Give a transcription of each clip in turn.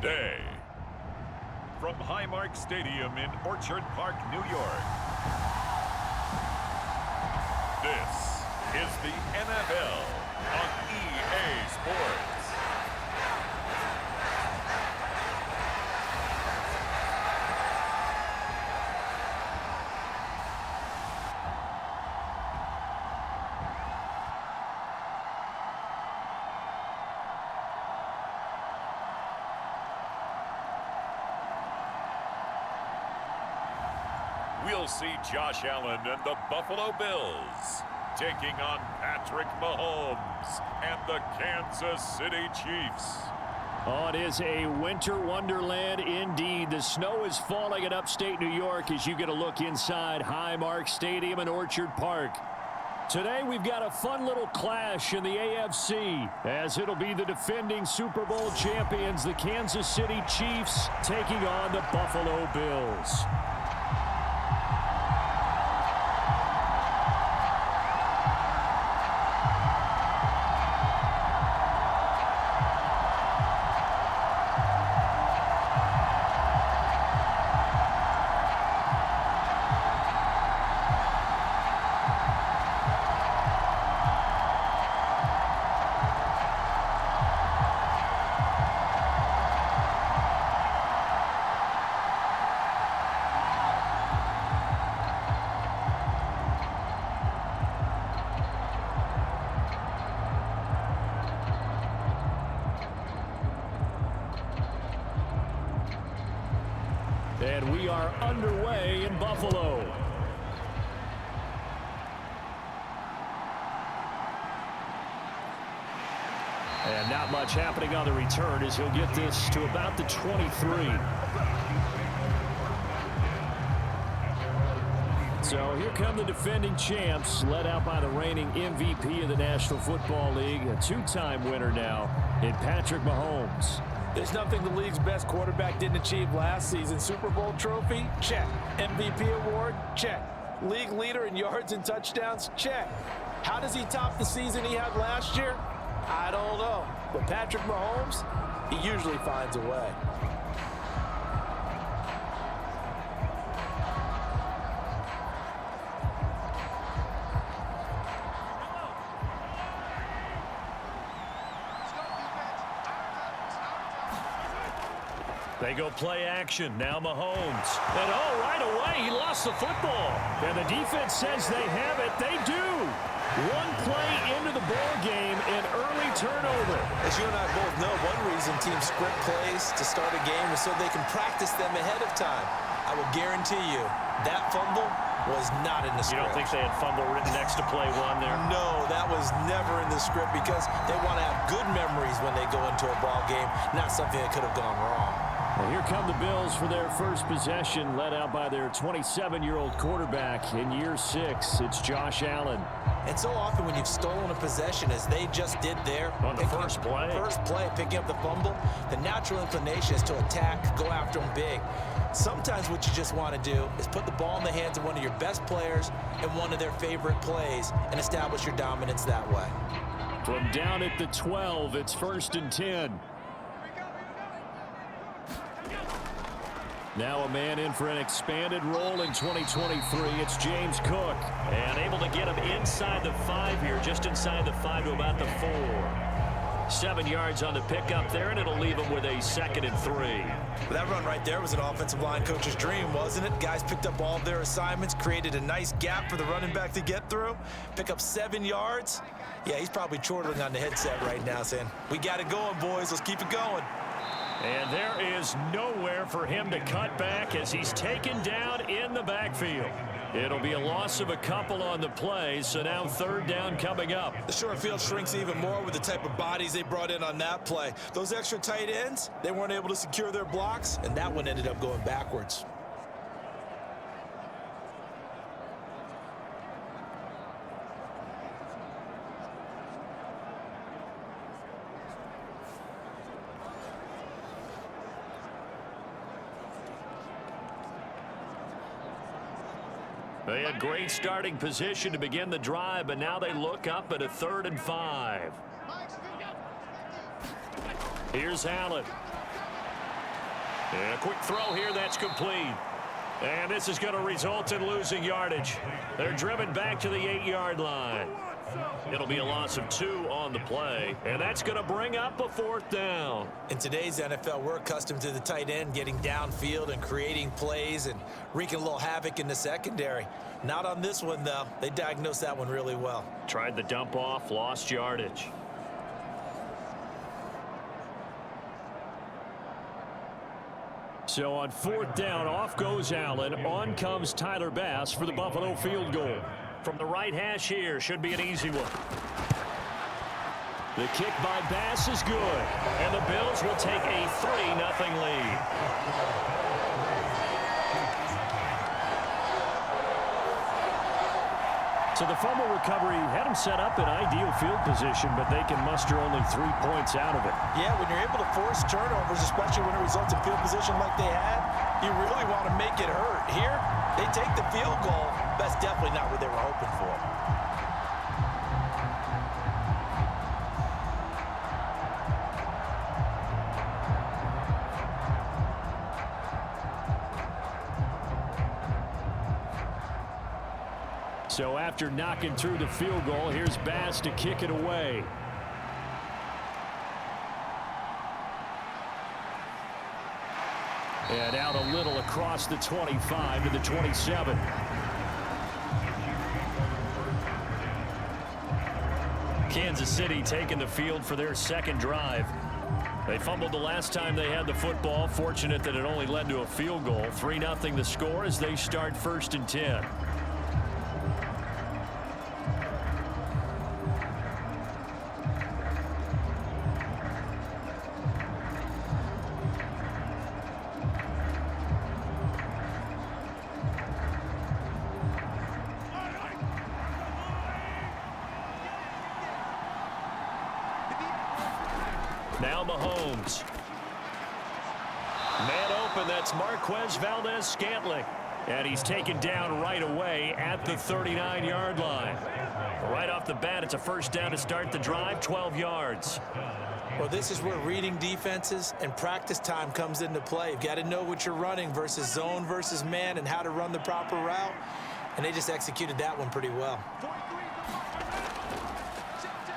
Day. From Highmark Stadium in Orchard Park, New York, this is the NFL on EA Sports. We'll see Josh Allen and the Buffalo Bills taking on Patrick Mahomes and the Kansas City Chiefs. Oh, it is a winter wonderland indeed. The snow is falling in upstate New York as you get a look inside Highmark Stadium in Orchard Park. Today we've got a fun little clash in the AFC as it'll be the defending Super Bowl champions, the Kansas City Chiefs, taking on the Buffalo Bills. And we are underway in Buffalo. And not much happening on the return as he'll get this to about the 23. So here come the defending champs, led out by the reigning MVP of the National Football League, a two-time winner now in Patrick Mahomes. There's nothing the league's best quarterback didn't achieve last season. Super Bowl trophy? Check. MVP award? Check. League leader in yards and touchdowns? Check. How does he top the season he had last year? I don't know. But Patrick Mahomes, he usually finds a way. They go play action. Now Mahomes. And right away, he lost the football. And the defense says they have it. They do. One play into the ball game, an early turnover. As you and I both know, one reason teams script plays to start a game is so they can practice them ahead of time. I will guarantee you that fumble was not in the script. You don't think they had fumble written next to play one there? No, that was never in the script because they want to have good memories when they go into a ball game, not something that could have gone wrong. Well, here come the Bills for their first possession, led out by their 27-year-old quarterback in year 6. It's Josh Allen. And so often when you've stolen a possession, as they just did there, on the first play, picking up the fumble, the natural inclination is to attack, go after them big. Sometimes what you just want to do is put the ball in the hands of one of your best players in one of their favorite plays and establish your dominance that way. From down at the 12, it's 1st and 10. Now a man in for an expanded role in 2023. It's James Cook. And able to get him inside the 5 here, just inside the 5 to about the 4. 7 yards on the pickup there, and it'll leave him with a 2nd and 3. That run right there was an offensive line coach's dream, wasn't it? Guys picked up all of their assignments, created a nice gap for the running back to get through, pick up 7 yards. Yeah, he's probably chortling on the headset right now saying, we got it going, boys. Let's keep it going. And there is nowhere for him to cut back as he's taken down in the backfield. It'll be a loss of a couple on the play, so now 3rd down coming up. The short field shrinks even more with the type of bodies they brought in on that play. Those extra tight ends, they weren't able to secure their blocks, and that one ended up going backwards. They had great starting position to begin the drive, but now they look up at a 3rd and 5. Here's Allen. And a quick throw here, that's complete. And this is going to result in losing yardage. They're driven back to the 8-yard line. It'll be a loss of 2 on the play, and that's going to bring up a 4th down. In today's NFL, we're accustomed to the tight end getting downfield and creating plays and wreaking a little havoc in the secondary. Not on this one, though. They diagnosed that one really well. Tried the dump off, lost yardage. So on 4th down, off goes Allen. On comes Tyler Bass for the Buffalo field goal. From the right hash here, should be an easy one. The kick by Bass is good. And the Bills will take a 3-0 lead. So the fumble recovery had them set up in ideal field position, but they can muster only 3 points out of it. Yeah, when you're able to force turnovers, especially when it results in field position like they had, you really want to make it hurt. Here, they take the field goal. That's definitely not what they were hoping for. So after knocking through the field goal, here's Bass to kick it away. And out a little across the 25 to the 27. Kansas City taking the field for their second drive. They fumbled the last time they had the football. Fortunate that it only led to a field goal. 3-0 the score as they start 1st and 10. Now Mahomes. Man open, that's Marquez Valdez-Scantling. And he's taken down right away at the 39-yard line. Right off the bat, it's a 1st down to start the drive, 12 yards. Well, this is where reading defenses and practice time comes into play. You've got to know what you're running versus zone versus man and how to run the proper route. And they just executed that one pretty well.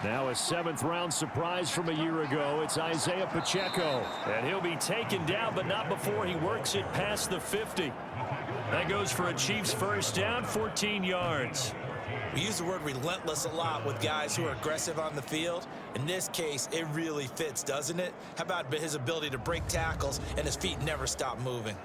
Now a 7th-round surprise from a year ago. It's Isaiah Pacheco. And he'll be taken down, but not before he works it past the 50. That goes for a Chiefs 1st down, 14 yards. We use the word relentless a lot with guys who are aggressive on the field. In this case, it really fits, doesn't it? How about his ability to break tackles and his feet never stop moving?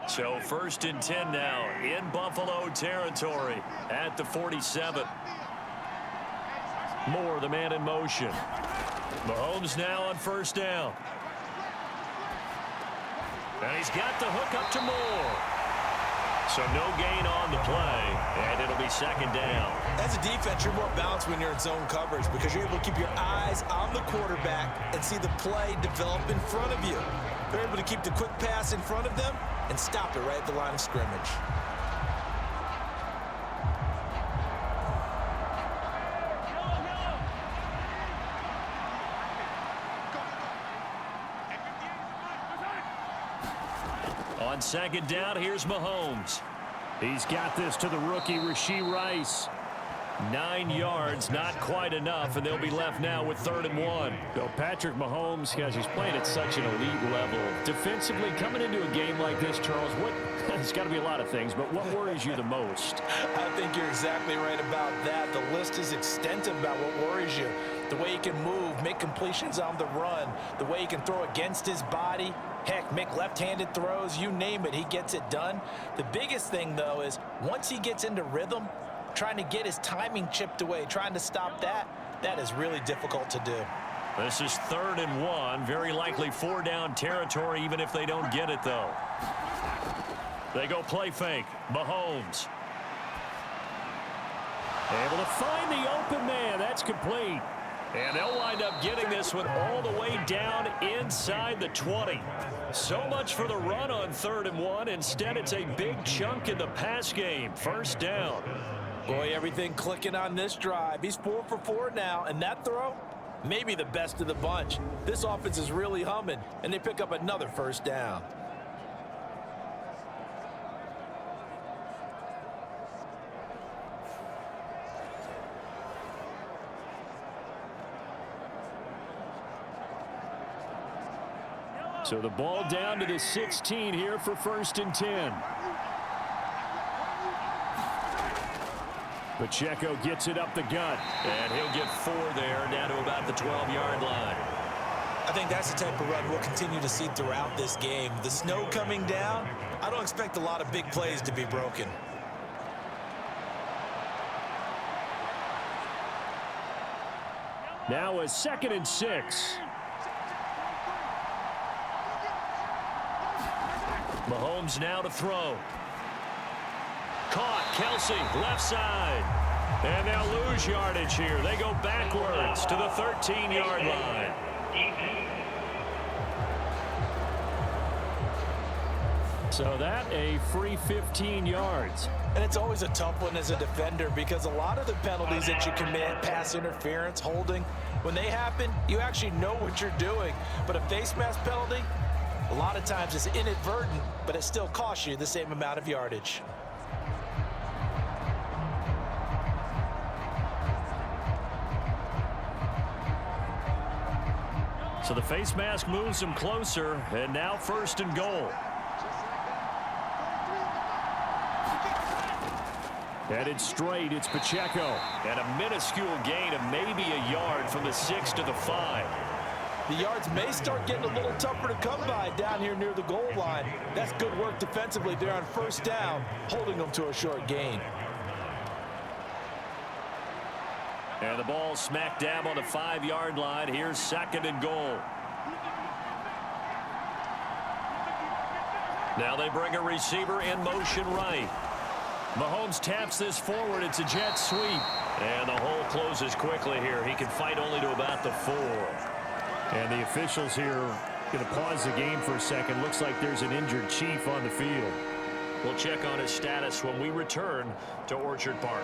So 1st and 10 now in Buffalo territory at the 47. Moore, the man in motion. Mahomes now on 1st down. And he's got the hook up to Moore. So no gain on the play, and it'll be 2nd down. As a defense, you're more balanced when you're in zone coverage because you're able to keep your eyes on the quarterback and see the play develop in front of you. They're able to keep the quick pass in front of them and stop it right at the line of scrimmage. On 2nd down, here's Mahomes. He's got this to the rookie, Rashee Rice. 9 yards, not quite enough, and they'll be left now with 3rd and 1. So Patrick Mahomes, guys, he's playing at such an elite level. Defensively, coming into a game like this, Charles, it's got to be a lot of things, but what worries you the most? I think you're exactly right about that. The list is extensive about what worries you. The way he can move, make completions on the run, the way he can throw against his body. Heck, make left-handed throws, you name it, he gets it done. The biggest thing, though, is once he gets into rhythm, trying to get his timing chipped away, trying to stop that is really difficult to do. This is 3rd and 1, very likely 4-down territory, even if they don't get it, though. They go play fake. Mahomes. Able to find the open man. That's complete. And they'll wind up getting this one all the way down inside the 20. So much for the run on 3rd and 1. Instead, it's a big chunk in the pass game. 1st down. Boy, everything clicking on this drive. He's 4 for 4 now, and that throw, maybe the best of the bunch. This offense is really humming, and they pick up another 1st down. So the ball down to the 16 here for 1st and 10. Pacheco gets it up the gut, and he'll get 4 there, down to about the 12-yard line. I think that's the type of run we'll continue to see throughout this game. The snow coming down, I don't expect a lot of big plays to be broken. Now a 2nd and 6. Mahomes now to throw. Caught. Kelsey, left side. And they'll lose yardage here. They go backwards to the 13-yard line. So that a free 15 yards. And it's always a tough one as a defender because a lot of the penalties that you commit, pass interference, holding, when they happen, you actually know what you're doing. But a face mask penalty, a lot of times it's inadvertent, but it still costs you the same amount of yardage. So the face mask moves them closer, and now 1st and goal. Headed straight, it's Pacheco. And a minuscule gain of maybe a yard from the 6 to the 5. The yards may start getting a little tougher to come by down here near the goal line. That's good work defensively there on 1st down, holding them to a short gain. And the ball smack dab on the 5-yard line. Here's 2nd and goal. Now they bring a receiver in motion right. Mahomes taps this forward. It's a jet sweep. And the hole closes quickly here. He can fight only to about the 4. And the officials here going to pause the game for a second. Looks like there's an injured Chief on the field. We'll check on his status when we return to Orchard Park.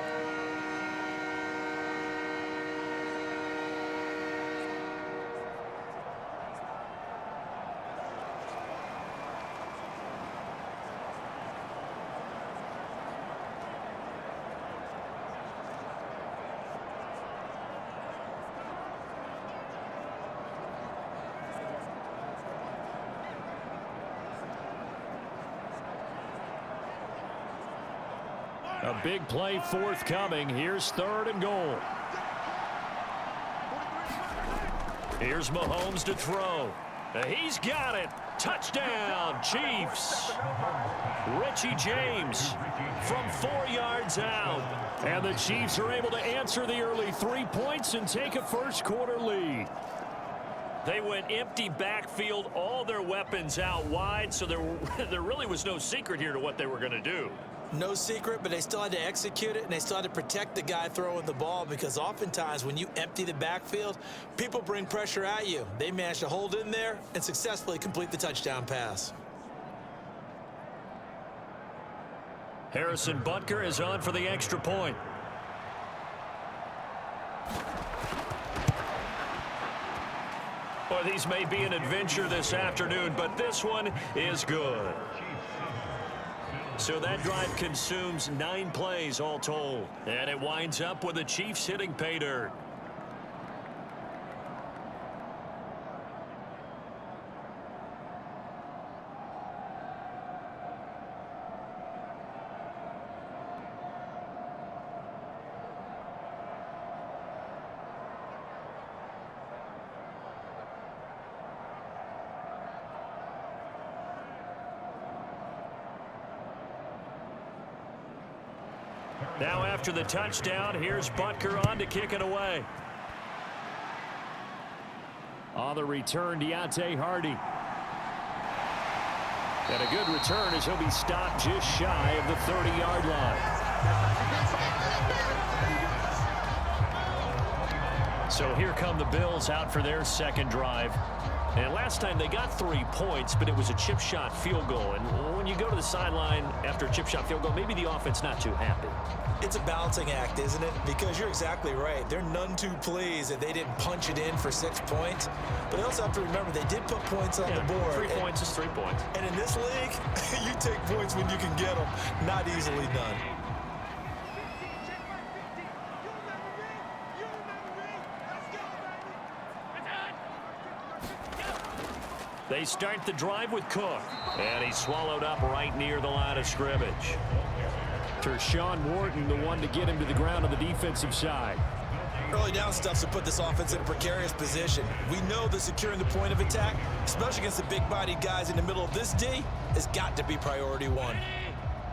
A big play forthcoming. Here's 3rd and goal. Here's Mahomes to throw. He's got it. Touchdown, Chiefs. Richie James from 4 yards out. And the Chiefs are able to answer the early 3 points and take a 1st quarter lead. They went empty backfield, all their weapons out wide, so there really was no secret here to what they were going to do. No secret, but they still had to execute it, and they still had to protect the guy throwing the ball because oftentimes when you empty the backfield, people bring pressure at you. They managed to hold in there and successfully complete the touchdown pass. Harrison Butker is on for the extra point. Well, these may be an adventure this afternoon, but this one is good. So that drive consumes 9 plays all told. And it winds up with the Chiefs hitting pay dirt. Now after the touchdown, here's Butker on to kick it away. On the return, Deontay Hardy. And a good return as he'll be stopped just shy of the 30-yard line. So here come the Bills out for their second drive. And last time they got 3 points, but it was a chip shot field goal. And when you go to the sideline after a chip shot field goal, maybe the offense not too happy. It's a balancing act, isn't it? Because you're exactly right. They're none too pleased that they didn't punch it in for 6 points. But they also have to remember they did put points on the board. 3 points is 3 points. And in this league, you take points when you can get them. Not easily done. They start the drive with Cook. And he's swallowed up right near the line of scrimmage. Tershawn Wharton, the one to get him to the ground on the defensive side. Early down stuff to put this offense in a precarious position. We know that securing the point of attack, especially against the big-bodied guys in the middle of this D, has got to be priority one.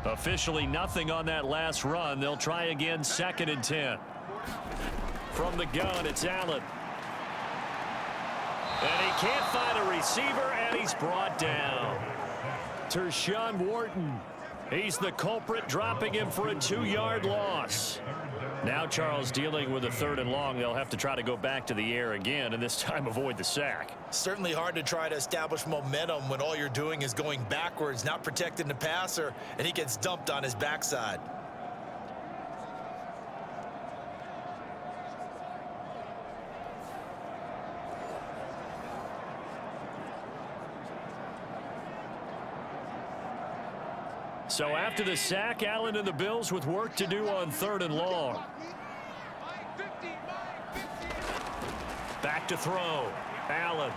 Officially nothing on that last run. They'll try again, 2nd and 10. From the gun, it's Allen. And he can't find a receiver, and he's brought down. Tershawn Wharton. He's the culprit, dropping him for a 2-yard loss. Now Charles dealing with a 3rd and long. They'll have to try to go back to the air again, and this time avoid the sack. Certainly hard to try to establish momentum when all you're doing is going backwards, not protecting the passer, and he gets dumped on his backside. So after the sack, Allen and the Bills with work to do on 3rd and long. Back to throw. Allen.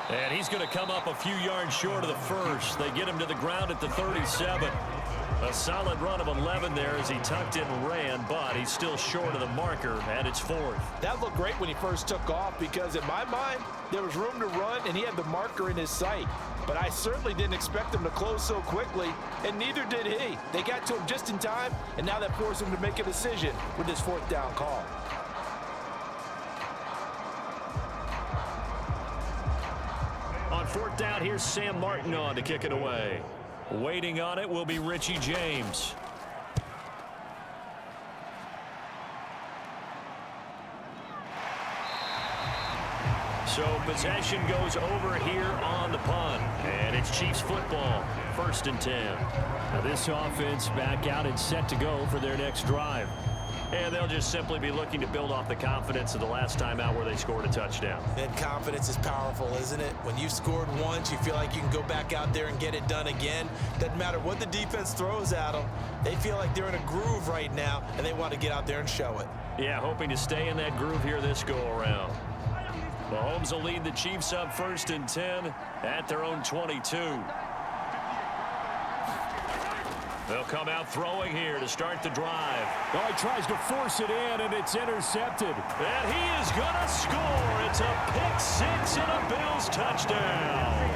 And he's going to come up a few yards short of the first. They get him to the ground at the 37. A solid run of 11 there as he tucked in and ran, but he's still short of the marker, and it's 4th. That looked great when he first took off because in my mind, there was room to run and he had the marker in his sight. But I certainly didn't expect him to close so quickly, and neither did he. They got to him just in time, and now that forced him to make a decision with his 4th down call. On 4th down, here's Sam Martin on to kick it away. Waiting on it will be Richie James. So possession goes over here on the punt. And it's Chiefs football. 1st and 10. Now this offense back out and set to go for their next drive. And they'll just simply be looking to build off the confidence of the last time out where they scored a touchdown. And confidence is powerful, isn't it? When you've scored once, you feel like you can go back out there and get it done again. Doesn't matter what the defense throws at them. They feel like they're in a groove right now, and they want to get out there and show it. Yeah, hoping to stay in that groove here this go-around. Mahomes will lead the Chiefs up 1st and 10 at their own 22. They'll come out throwing here to start the drive. Oh, he tries to force it in, and it's intercepted. And he is going to score. It's a pick-6 and a Bills touchdown.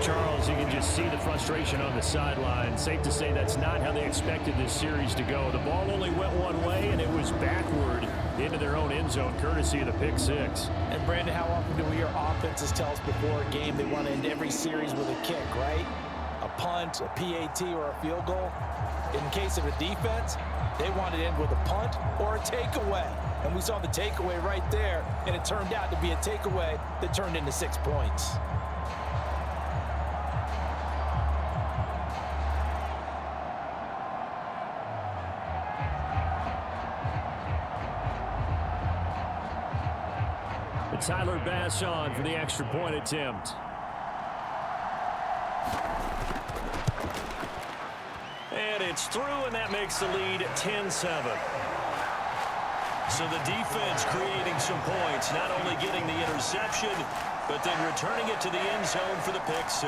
Charles, you can just see the frustration on the sideline. Safe to say that's not how they expected this series to go. The ball only went one way, and it was backward into their own end zone, courtesy of the pick-6. And Brandon, how often do we hear offenses tell us before a game they want to end every series with a kick, right? A punt, a PAT, or a field goal. In case of a defense, they want to end with a punt or a takeaway. And we saw the takeaway right there, and it turned out to be a takeaway that turned into 6 points. Tyler Bass on for the extra point attempt. And it's through, and that makes the lead 10-7. So the defense creating some points, not only getting the interception, but then returning it to the end zone for the pick-6.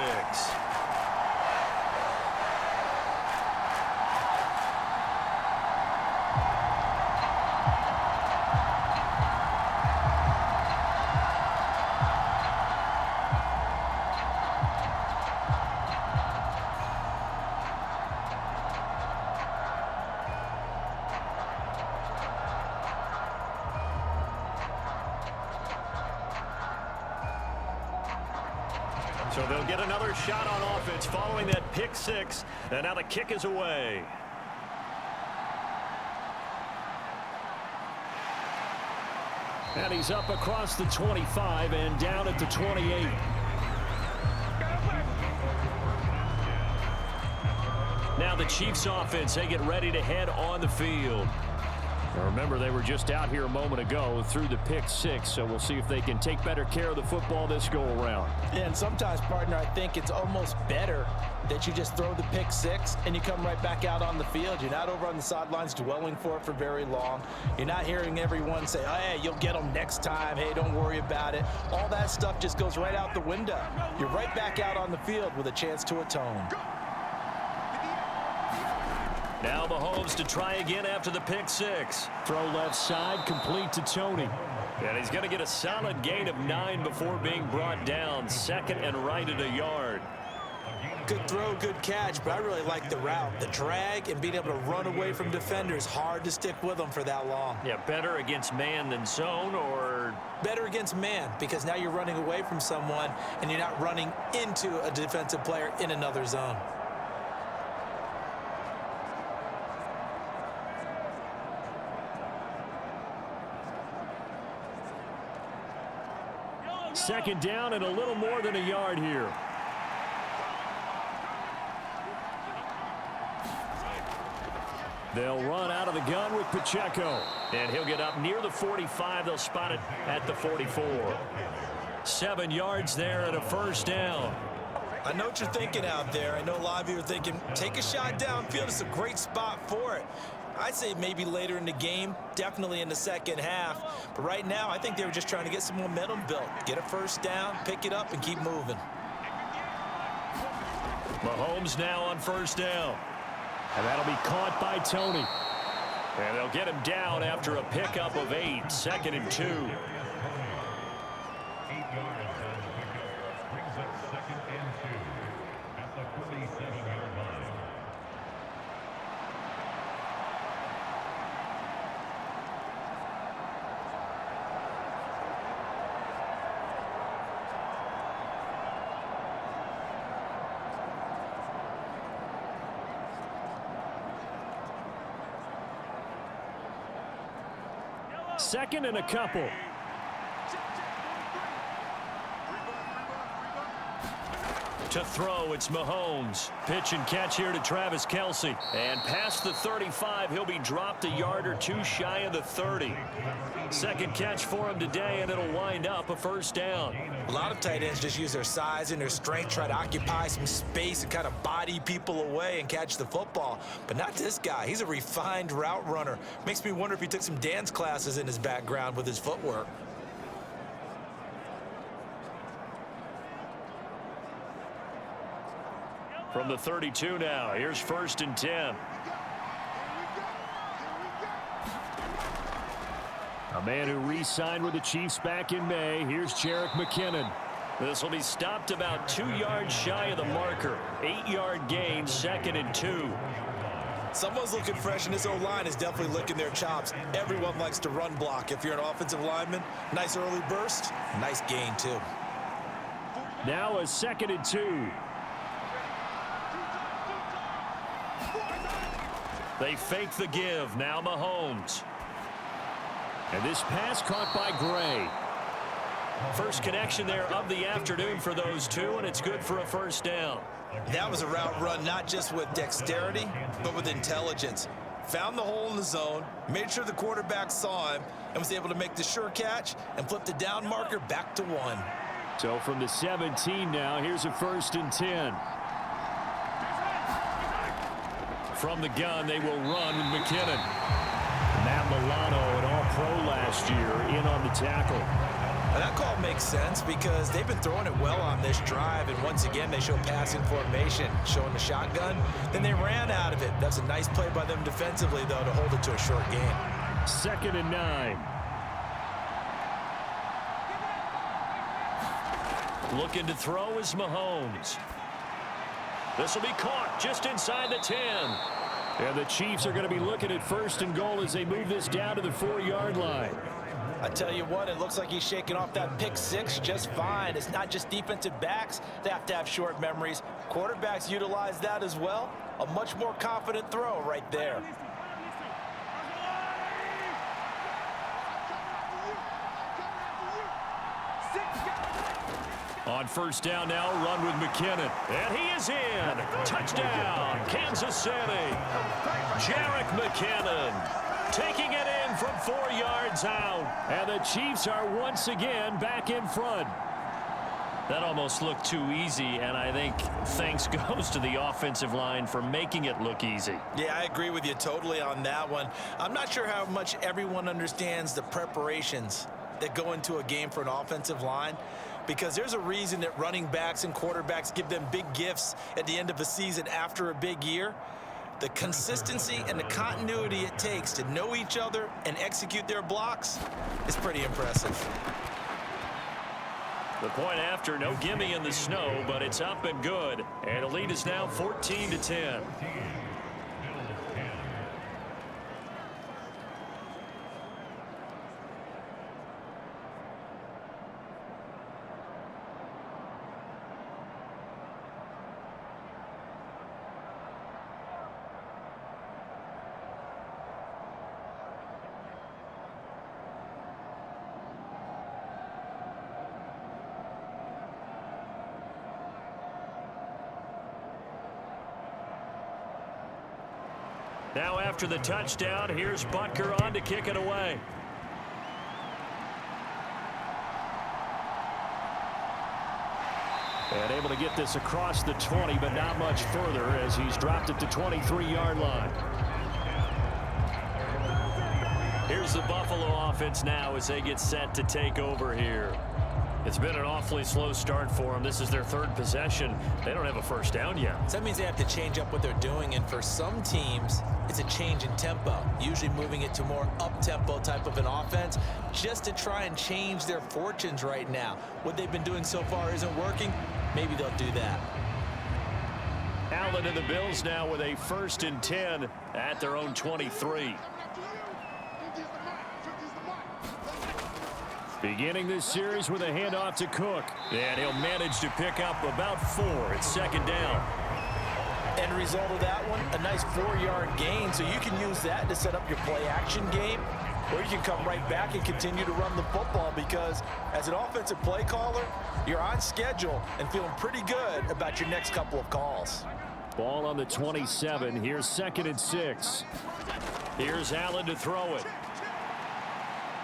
So they'll get another shot on offense following that pick-6, and now the kick is away. And he's up across the 25 and down at the 28. Now the Chiefs offense, they get ready to head on the field. Now remember, they were just out here a moment ago through the pick 6, so we'll see if they can take better care of the football this go-around. And sometimes, partner, I think it's almost better that you just throw the pick 6 and you come right back out on the field. You're not over on the sidelines dwelling for it for very long. You're not hearing everyone say, oh, hey, you'll get them next time. Hey, don't worry about it. All that stuff just goes right out the window. You're right back out on the field with a chance to atone. Now Mahomes to try again after the pick 6. Throw left side, complete to Tony. And he's going to get a solid gain of 9 before being brought down. Second and right at a yard. Good throw, good catch, but I really like the route. The drag and being able to run away from defenders. Hard to stick with them for that long. Yeah, better against man than zone, or? Better against man, because now you're running away from someone and you're not running into a defensive player in another zone. Second down and a little more than a yard here. They'll run out of the gun with Pacheco. And he'll get up near the 45. They'll spot it at the 44. 7 yards there and a first down. I know what you're thinking out there. I know a lot of you are thinking, take a shot downfield. It's a great spot for it. I'd say maybe later in the game, definitely in the second half. But right now, I think they were just trying to get some momentum built. Get a first down, pick it up, and keep moving. Mahomes now on first down. And that'll be caught by Tony. And they'll get him down after a pickup of 8. 2nd and 2. 8 yards on the pickup. Brings up 2nd and 2 at the 47-yard line. Second and a couple. To throw, it's Mahomes. Pitch and catch here to Travis Kelce. And past the 35, he'll be dropped a yard or 2 shy of the 30. Second catch for him today, and it'll wind up a first down. A lot of tight ends just use their size and their strength, try to occupy some space and kind of body people away and catch the football. But not this guy. He's a refined route runner. Makes me wonder if he took some dance classes in his background with his footwork. From the 32 now, here's 1st and 10. A man who re-signed with the Chiefs back in May. Here's Jerick McKinnon. This will be stopped about 2 yards shy of the marker. 8-yard gain, 2nd and 2. Someone's looking fresh, and this O-line is definitely licking their chops. Everyone likes to run block. If you're an offensive lineman, nice early burst, nice gain too. Now a 2nd and 2. They fake the give. Now Mahomes. And this pass caught by Gray. First connection there of the afternoon for those two, and it's good for a first down. That was a route run not just with dexterity, but with intelligence. Found the hole in the zone, made sure the quarterback saw him, and was able to make the sure catch and flip the down marker back to 1. So from the 17 now, here's a 1st and 10. From the gun, they will run with McKinnon. Matt Milano, an all-pro last year, in on the tackle. And that call makes sense because they've been throwing it well on this drive, and once again, they show passing formation, showing the shotgun. Then they ran out of it. That's a nice play by them defensively, though, to hold it to a short gain. 2nd and 9. Looking to throw is Mahomes. This will be caught just inside the 10. And the Chiefs are going to be looking at 1st and goal as they move this down to the 4-yard line. I tell you what, it looks like he's shaking off that pick 6 just fine. It's not just defensive backs that have to have short memories. Quarterbacks utilize that as well. A much more confident throw right there. On first down now, run with McKinnon. And he is in. Touchdown, Kansas City. Jerick McKinnon taking it in from 4 yards out. And the Chiefs are once again back in front. That almost looked too easy, and I think thanks goes to the offensive line for making it look easy. Yeah, I agree with you totally on that one. I'm not sure how much everyone understands the preparations that go into a game for an offensive line, because there's a reason that running backs and quarterbacks give them big gifts at the end of a season after a big year. The consistency and the continuity it takes to know each other and execute their blocks is pretty impressive. The point after, no gimme in the snow, but it's up and good. And the lead is now 14-10. Now after the touchdown, here's Butker on to kick it away. And able to get this across the 20, but not much further as he's dropped at the 23-yard line. Here's the Buffalo offense now as they get set to take over here. It's been an awfully slow start for them. This is their third possession. They don't have a first down yet. So that means they have to change up what they're doing, and for some teams, it's a change in tempo, usually moving it to more up-tempo type of an offense just to try and change their fortunes right now. What they've been doing so far isn't working. Maybe they'll do that. Allen and the Bills now with a 1st and 10 at their own 23. Beginning this series with a handoff to Cook. And he'll manage to pick up about 4 at 2nd down. End result of that one, a nice 4-yard gain, so you can use that to set up your play-action game, or you can come right back and continue to run the football, because as an offensive play caller, you're on schedule and feeling pretty good about your next couple of calls. Ball on the 27. Here's 2nd and 6. Here's Allen to throw it.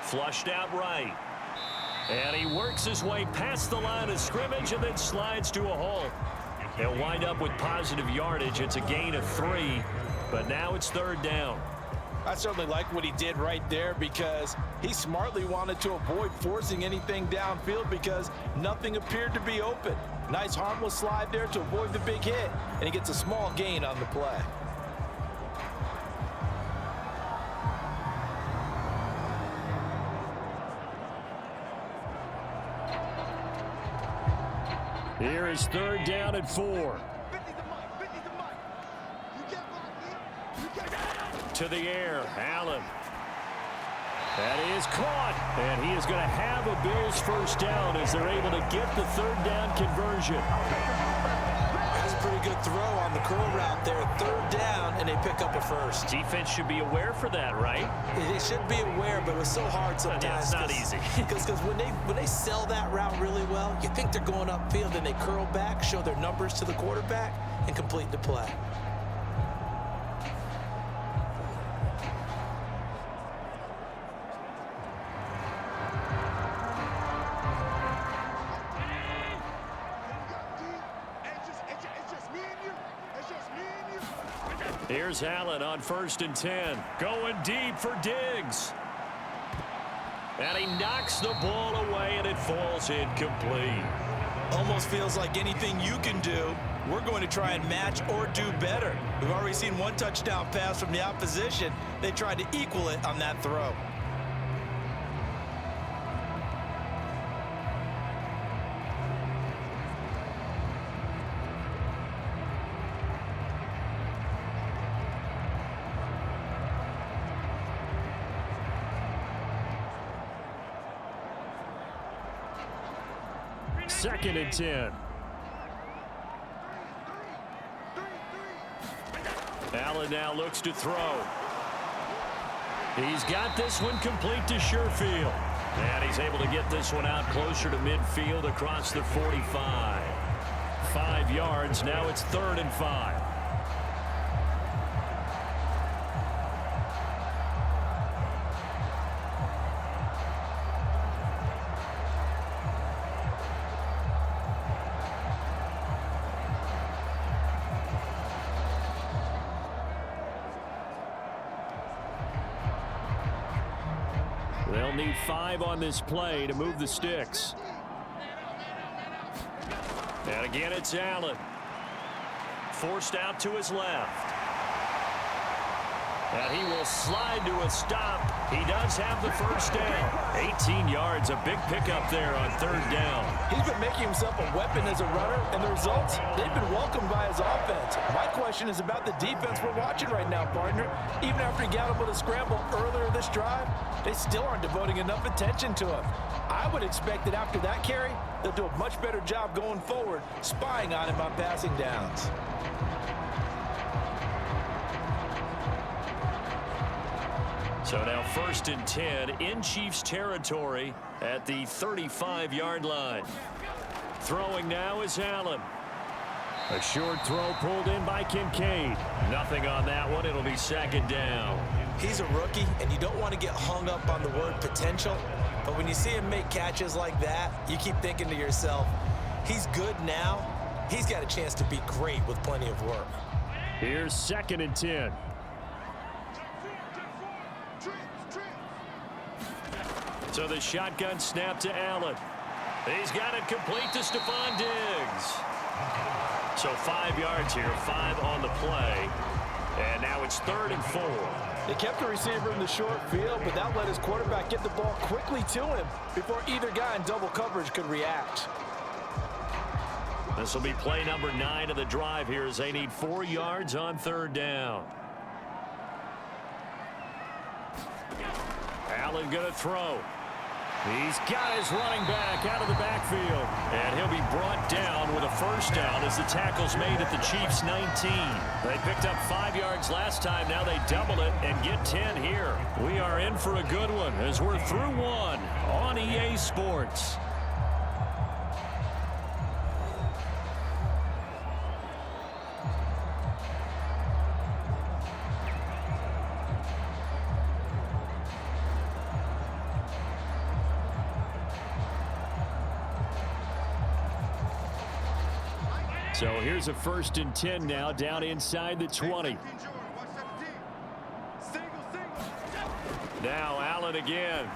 Flushed out right. And he works his way past the line of scrimmage and then slides to a hole. He'll wind up with positive yardage. It's a gain of 3, but now it's 3rd down. I certainly like what he did right there, because he smartly wanted to avoid forcing anything downfield because nothing appeared to be open. Nice harmless slide there to avoid the big hit, and he gets a small gain on the play. Here is 3rd down and 4. To the air, Allen. That is caught, and he is going to have a Bills 1st down as they're able to get the 3rd down conversion. That's a pretty good throw on the curl route there. 3rd down, and they pick up a 1st. Defense should be aware for that, right? They should be aware, but it was so hard sometimes. Yeah, it's not easy. Because when they sell that route really well, you think they're going upfield, and they curl back, show their numbers to the quarterback, and complete the play. Here's Allen on 1st and 10. Going deep for Diggs. And he knocks the ball away, and it falls incomplete. Almost feels like anything you can do, we're going to try and match or do better. We've already seen one touchdown pass from the opposition. They tried to equal it on that throw. Second and 10. Allen now looks to throw. He's got this one complete to Sherfield. And he's able to get this one out closer to midfield across the 45. 5 yards. Now it's 3rd and 5. They'll need 5 on this play to move the sticks. And again, it's Allen. Forced out to his left. And he will slide to a stop. He does have the first down. 18 yards, a big pickup there on 3rd down. He's been making himself a weapon as a runner, and the results, they've been welcomed by his offense. My question is about the defense we're watching right now, partner. Even after he got able to scramble earlier this drive, they still aren't devoting enough attention to him. I would expect that after that carry, they'll do a much better job going forward, spying on him on passing downs. So now 1st and 10 in Chiefs territory at the 35-yard line. Throwing now is Allen. A short throw pulled in by Kincaid. Nothing on that one. It'll be 2nd down. He's a rookie, and you don't want to get hung up on the word potential. But when you see him make catches like that, you keep thinking to yourself, he's good now. He's got a chance to be great with plenty of work. Here's 2nd and 10. So the shotgun snap to Allen. He's got it complete to Stephon Diggs. So 5 yards here, 5 on the play. And now it's 3rd and 4. They kept the receiver in the short field, but that let his quarterback get the ball quickly to him before either guy in double coverage could react. This will be play number 9 of the drive here as they need 4 yards on 3rd down. Allen going to throw. He's got his running back out of the backfield. And he'll be brought down with a first down as the tackle's made at the Chiefs' 19. They picked up 5 yards last time. Now they double it and get 10 here. We are in for a good one as we're through 1 on EA Sports. So here's a 1st and 10 now down inside the 20. Now Allen again.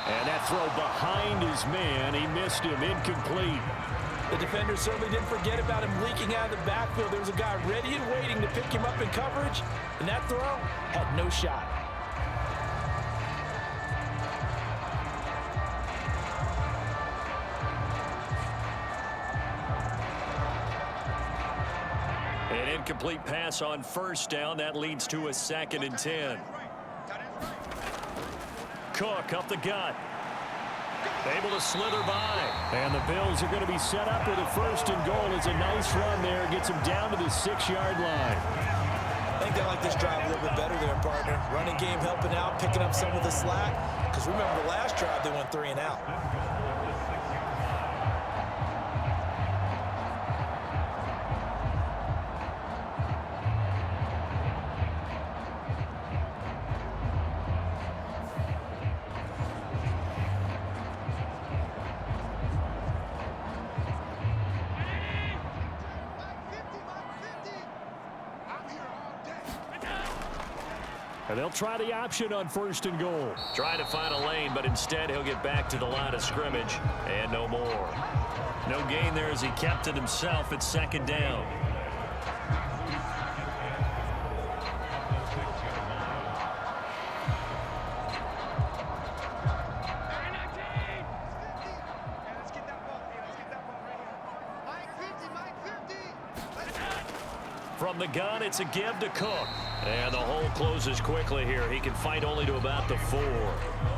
And that throw behind his man. He missed him. Incomplete. The defender certainly didn't forget about him leaking out of the backfield. There was a guy ready and waiting to pick him up in coverage. And that throw had no shot. An incomplete pass on 1st down. That leads to a 2nd and 10. Cook up the gut. Able to slither by. And the Bills are going to be set up with a 1st and goal. It's a nice run there. Gets him down to the 6-yard line. I think they like this drive a little bit better there, partner. Running game helping out, picking up some of the slack. Because remember the last drive, they went 3 and out. And they'll try the option on 1st and goal. Trying to find a lane, but instead he'll get back to the line of scrimmage. And no more. No gain there as he kept it himself at 2nd down. From the gun, it's a give to Cook. And the hole closes quickly here. He can fight only to about the 4.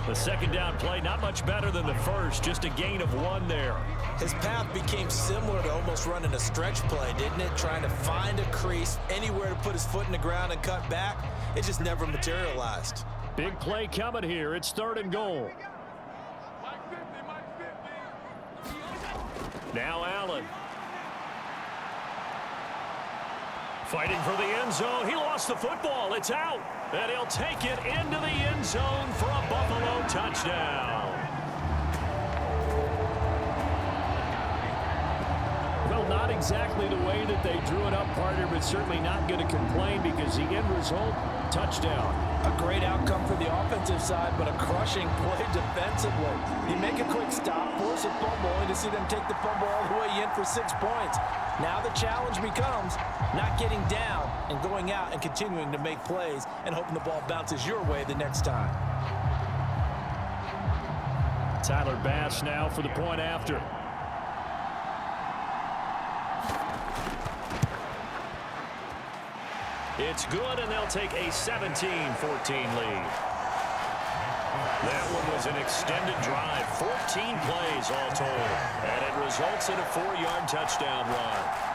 The 2nd down play, not much better than the first. Just a gain of 1 there. His path became similar to almost running a stretch play, didn't it? Trying to find a crease, anywhere to put his foot in the ground and cut back. It just never materialized. Big play coming here. It's 3rd and goal. Now Allen. Fighting for the end zone. He lost the football. It's out. And he'll take it into the end zone for a Buffalo touchdown. Well, not exactly the way that they drew it up, partner, but certainly not going to complain because the end result, touchdown. A great outcome for the offensive side, but a crushing play defensively. You make a quick stop, force a fumble, only to see them take the fumble all the way in for 6 points. Now the challenge becomes not getting down and going out and continuing to make plays and hoping the ball bounces your way the next time. Tyler Bass now for the point after. It's good, and they'll take a 17-14 lead. That one was an extended drive, 14 plays all told, and it results in a 4-yard touchdown run.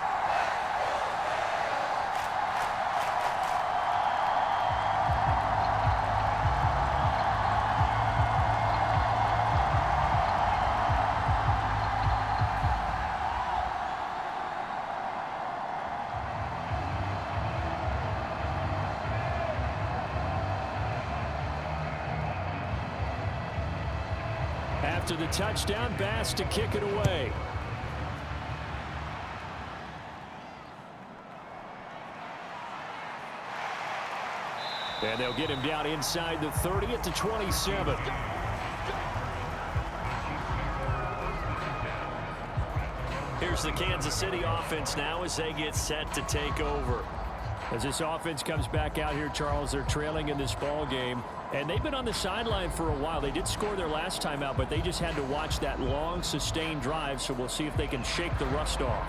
After the touchdown, Bass to kick it away. And they'll get him down inside the 30 at the 27. Here's the Kansas City offense now as they get set to take over. As this offense comes back out here, Charles, they're trailing in this ball game. And they've been on the sideline for a while. They did score their last time out, but they just had to watch that long, sustained drive. So we'll see if they can shake the rust off.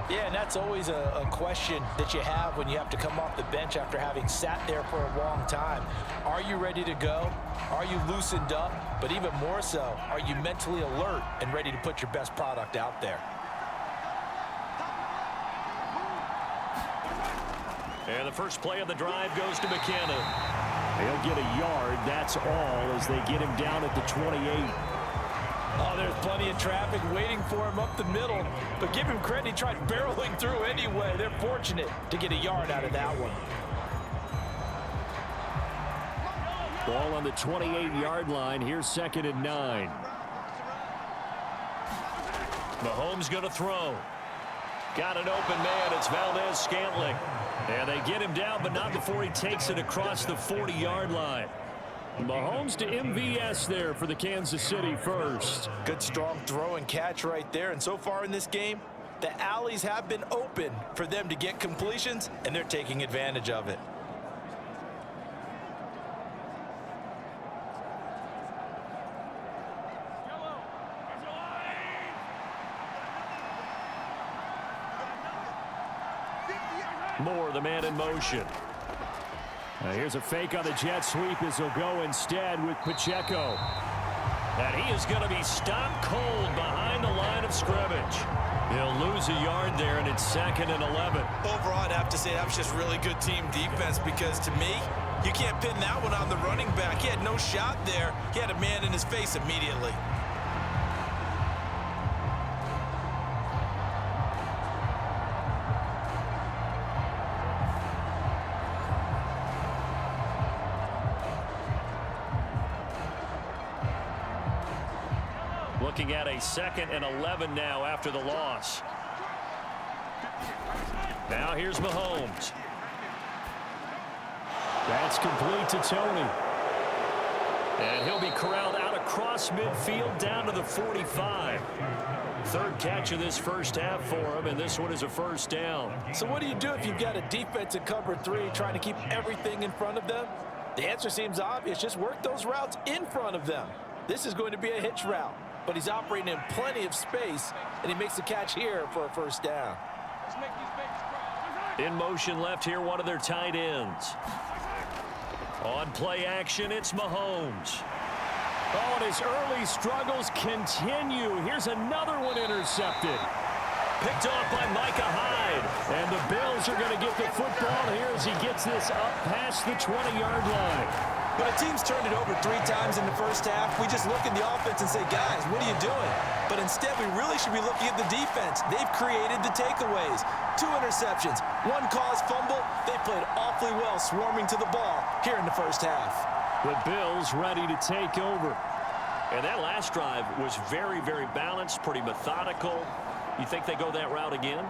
Yeah, and that's always a question that you have when you have to come off the bench after having sat there for a long time. Are you ready to go? Are you loosened up? But even more so, are you mentally alert and ready to put your best product out there? And the first play of the drive goes to McKinnon. They'll get a yard, that's all, as they get him down at the 28. Oh, there's plenty of traffic waiting for him up the middle. But give him credit, he tried barreling through anyway. They're fortunate to get a yard out of that one. Ball on the 28-yard line. Here's 2nd and 9. Mahomes going to throw. Got an open man. It's Valdez-Scantling. And they get him down, but not before he takes it across the 40-yard line. Mahomes to MVS there for the Kansas City first. Good strong throw and catch right there. And so far in this game, the alleys have been open for them to get completions, and they're taking advantage of it. Moore, the man in motion. Here's a fake on the jet sweep as he'll go instead with Pacheco. And he is going to be stopped cold behind the line of scrimmage. He'll lose a yard there, and it's 2nd and 11. Overall, I'd have to say that was just really good team defense because, to me, you can't pin that one on the running back. He had no shot there. He had a man in his face immediately. Looking at a 2nd and 11 now after the loss. Now here's Mahomes. That's complete to Tony. And he'll be corralled out across midfield down to the 45. Third catch of this first half for him, and this one is a first down. So what do you do if you've got a defense in cover 3 trying to keep everything in front of them? The answer seems obvious. Just work those routes in front of them. This is going to be a hitch route, but he's operating in plenty of space, and he makes the catch here for a first down. In motion left here, one of their tight ends. On play action, it's Mahomes. Oh, and his early struggles continue. Here's another one intercepted. Picked off by Micah Hyde. And the Bills are going to get the football here as he gets this up past the 20-yard line. When a team's turned it over 3 times in the first half, we just look at the offense and say, guys, what are you doing? But instead, we really should be looking at the defense. They've created the takeaways. 2 interceptions, 1 caused fumble. They played awfully well swarming to the ball here in the first half. The Bills ready to take over. And that last drive was very, very balanced, pretty methodical. You think they go that route again?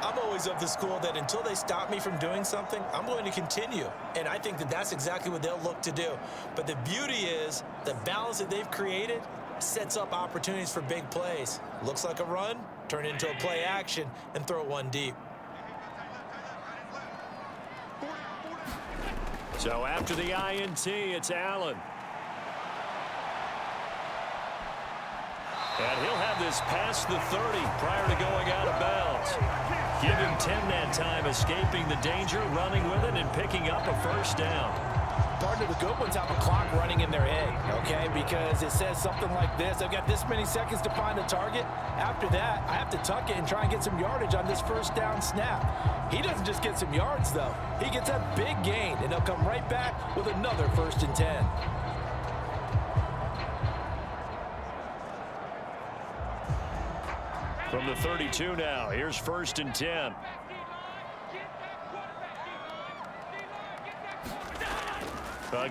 I'm always of the school that until they stop me from doing something, I'm going to continue. And I think that that's exactly what they'll look to do. But the beauty is the balance that they've created sets up opportunities for big plays. Looks like a run, turn it into a play action, and throw one deep. So after the INT, it's Allen. And he'll have this past the 30 prior to going out of bounds. Give him 10 that time, escaping the danger, running with it, and picking up a first down. Part of the good ones have a clock running in their head, okay? Because it says something like this. I've got this many seconds to find a target. After that, I have to tuck it and try and get some yardage on this first down snap. He doesn't just get some yards, though. He gets a big gain, and they'll come right back with another 1st and 10. From the 32 now, here's 1st and 10.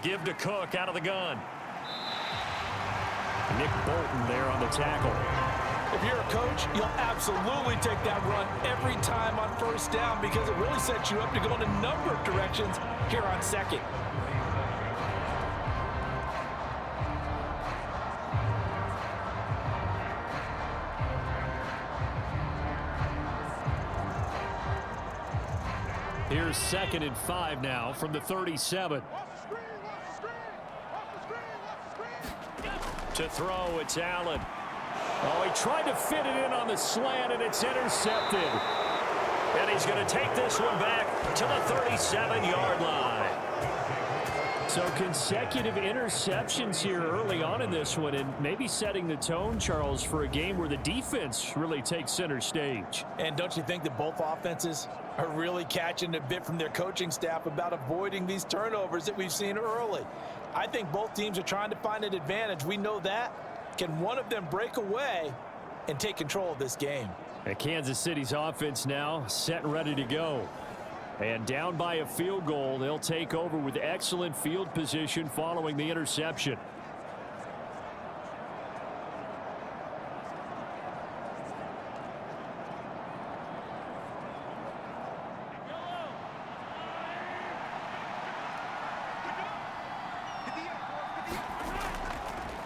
Give to Cook out of the gun. Nick Bolton there on the tackle. If you're a coach, you'll absolutely take that run every time on 1st down because it really sets you up to go in a number of directions here on 2nd. Here's 2nd and 5 now from the 37. To throw, it's Allen. Oh, he tried to fit it in on the slant, and it's intercepted. And he's going to take this one back to the 37-yard line. So consecutive interceptions here early on in this one, and maybe setting the tone, Charles, for a game where the defense really takes center stage. And don't you think that both offenses are really catching a bit from their coaching staff about avoiding these turnovers that we've seen early? I think both teams are trying to find an advantage. We know that. Can one of them break away and take control of this game? And Kansas City's offense now set and ready to go. And down by a field goal, they'll take over with excellent field position following the interception.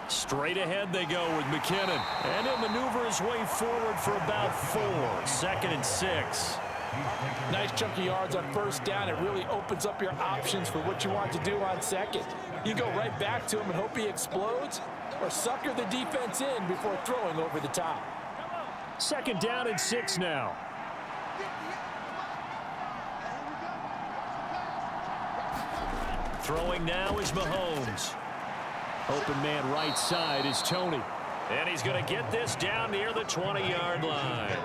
Straight ahead they go with McKinnon. And he'll maneuver his way forward for about 4. 2nd and 6. Nice chunky yards on 1st down. It really opens up your options for what you want to do on 2nd. You go right back to him and hope he explodes, or sucker the defense in before throwing over the top. 2nd down and 6 now. Throwing now is Mahomes. Open man right side is Tony. And he's going to get this down near the 20-yard line.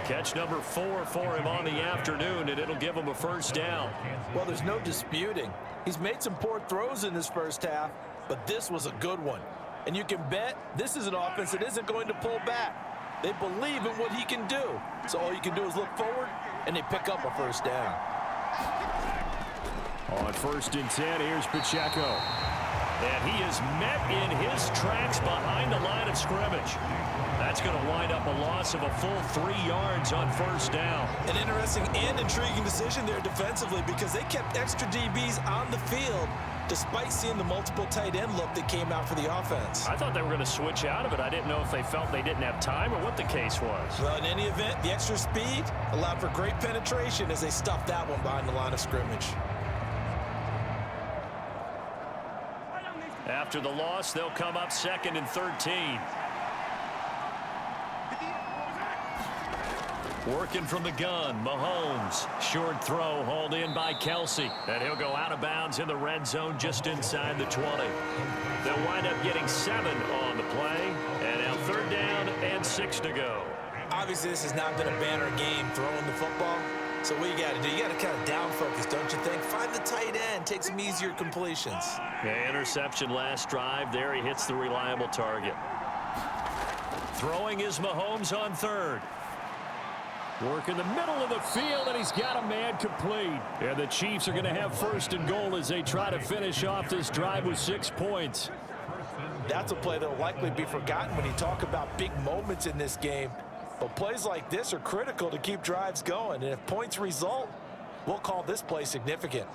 Catch number 4 for him on the afternoon, and it'll give him a 1st down. Well, there's no disputing. He's made some poor throws in this first half, but this was a good one. And you can bet this is an offense that isn't going to pull back. They believe in what he can do. So all you can do is look forward, and they pick up a 1st down. On 1st and 10, here's Pacheco. And he is met in his tracks behind the line of scrimmage. That's going to wind up a loss of a full 3 yards on 1st down. An interesting and intriguing decision there defensively because they kept extra DBs on the field despite seeing the multiple tight end look that came out for the offense. I thought they were going to switch out of it. I didn't know if they felt they didn't have time or what the case was. Well, in any event, the extra speed allowed for great penetration as they stuffed that one behind the line of scrimmage. After the loss, they'll come up 2nd and 13. Working from the gun, Mahomes. Short throw hauled in by Kelsey. And he'll go out of bounds in the red zone just inside the 20. They'll wind up getting 7 on the play. And now 3rd down and 6 to go. Obviously, this has not been a banner game throwing the football. So what you got to do, you got to kind of down focus, don't you think? Find the tight end, take some easier completions. Yeah, interception last drive. There he hits the reliable target. Throwing is Mahomes on third. Work in the middle of the field, and he's got a man complete. And the Chiefs are going to have first and goal as they try to finish off this drive with 6 points. That's a play that will likely be forgotten when you talk about big moments in this game. But plays like this are critical to keep drives going. And if points result, we'll call this play significant.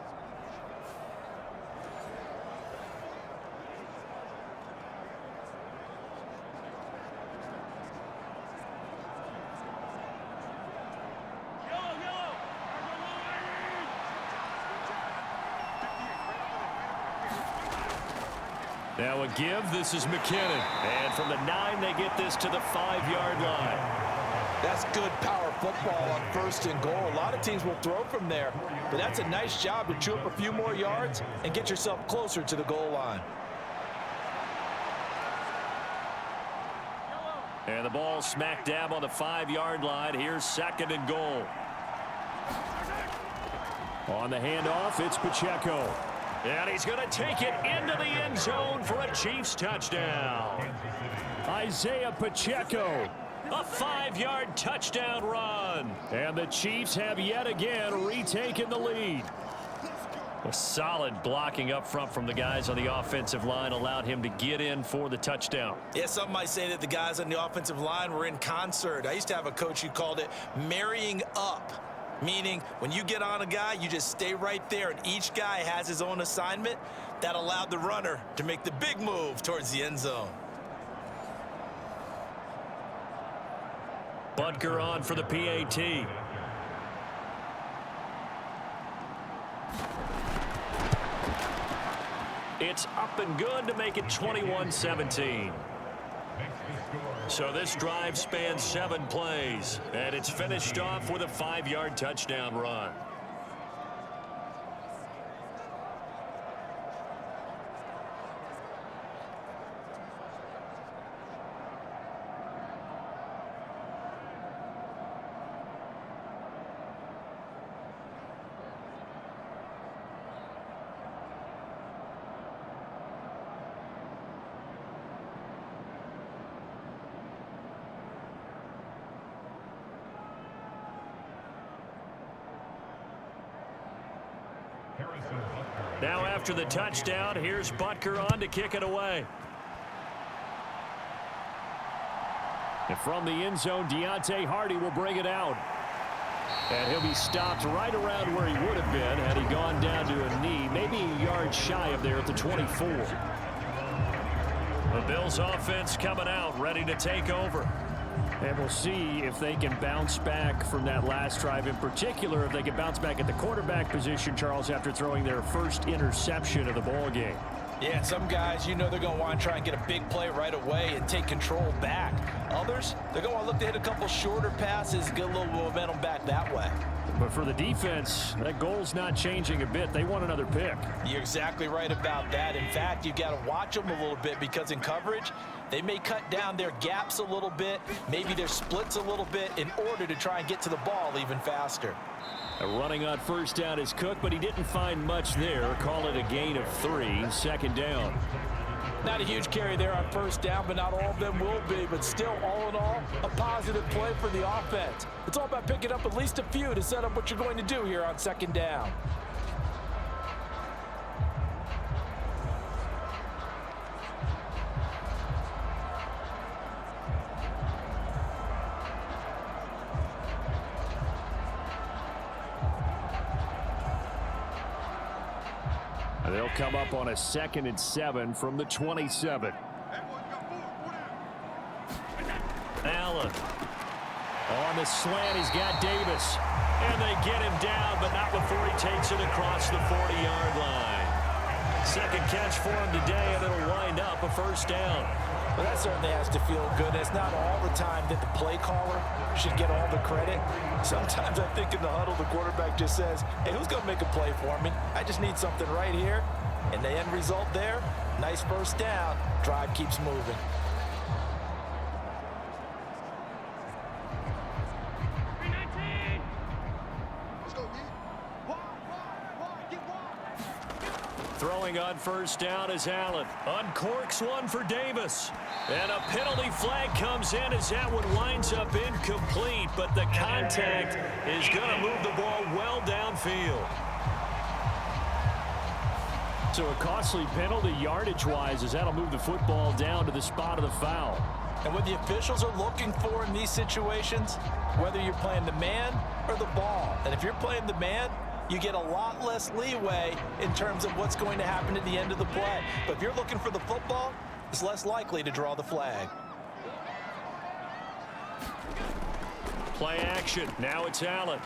Now a give. This is McKinnon. And from the 9, they get this to the 5-yard line. That's good power football on first and goal. A lot of teams will throw from there, but that's a nice job to chew up a few more yards and get yourself closer to the goal line. And the ball smack dab on the 5-yard line. Here's second and goal. On the handoff, it's Pacheco. And he's going to take it into the end zone for a Chiefs touchdown. Isaiah Pacheco. A 5-yard touchdown run. And the Chiefs have yet again retaken the lead. A solid blocking up front from the guys on the offensive line allowed him to get in for the touchdown. Yeah, some might say that the guys on the offensive line were in concert. I used to have a coach who called it marrying up. Meaning, when you get on a guy, you just stay right there, and each guy has his own assignment. That allowed the runner to make the big move towards the end zone. Butker on for the PAT. It's up and good to make it 21-17. So this drive spans 7 plays, and it's finished off with a 5-yard touchdown run. Now after the touchdown, here's Butker on to kick it away. And from the end zone, Deontay Hardy will bring it out. And he'll be stopped right around where he would have been had he gone down to a knee, maybe a yard shy of there at the 24. The Bills offense coming out, ready to take over. And we'll see if they can bounce back from that last drive, in particular if they can bounce back at the quarterback position, Charles, after throwing their first interception of the ball game. Yeah, some guys, you know they're going to want to try and get a big play right away and take control back. Others, they're going to want to look to hit a couple shorter passes, get a little momentum back that way. But for the defense, that goal's not changing a bit. They want another pick. You're exactly right about that. In fact, you've got to watch them a little bit because in coverage, they may cut down their gaps a little bit, maybe their splits a little bit in order to try and get to the ball even faster. Running on first down is Cook, but he didn't find much there. Call it a gain of 3, second down. Not a huge carry there on first down, but not all of them will be. But still, all in all, a positive play for the offense. It's all about picking up at least a few to set up what you're going to do here on second down. They'll come up on a 2nd and 7 from the 27. Allen. On the slant, he's got Davis. And they get him down, but not before he takes it across the 40-yard line. Second catch for him today, and it'll wind up a first down. Well, that certainly has to feel good. It's not all the time that the play caller should get all the credit. Sometimes I think in the huddle, the quarterback just says, hey, who's going to make a play for me? I just need something right here. And the end result there, nice first down. Drive keeps moving. Throwing on first down is Allen. Uncorks one for Davis. And a penalty flag comes in as that one winds up incomplete, but the contact is going to move the ball well downfield. So a costly penalty yardage-wise as that'll move the football down to the spot of the foul. And what the officials are looking for in these situations, whether you're playing the man or the ball, and if you're playing the man, you get a lot less leeway in terms of what's going to happen at the end of the play. But if you're looking for the football, it's less likely to draw the flag. Play action. Now it's Allen.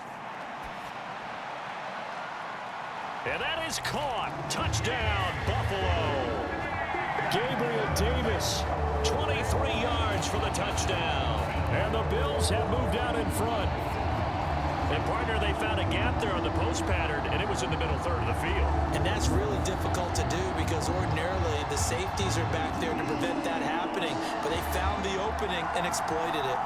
And that is caught. Touchdown, Buffalo. Gabriel Davis, 23 yards for the touchdown. And the Bills have moved out in front. And, partner, they found a gap there on the post pattern, and it was in the middle third of the field. And that's really difficult to do because ordinarily the safeties are back there to prevent that happening. But they found the opening and exploited it.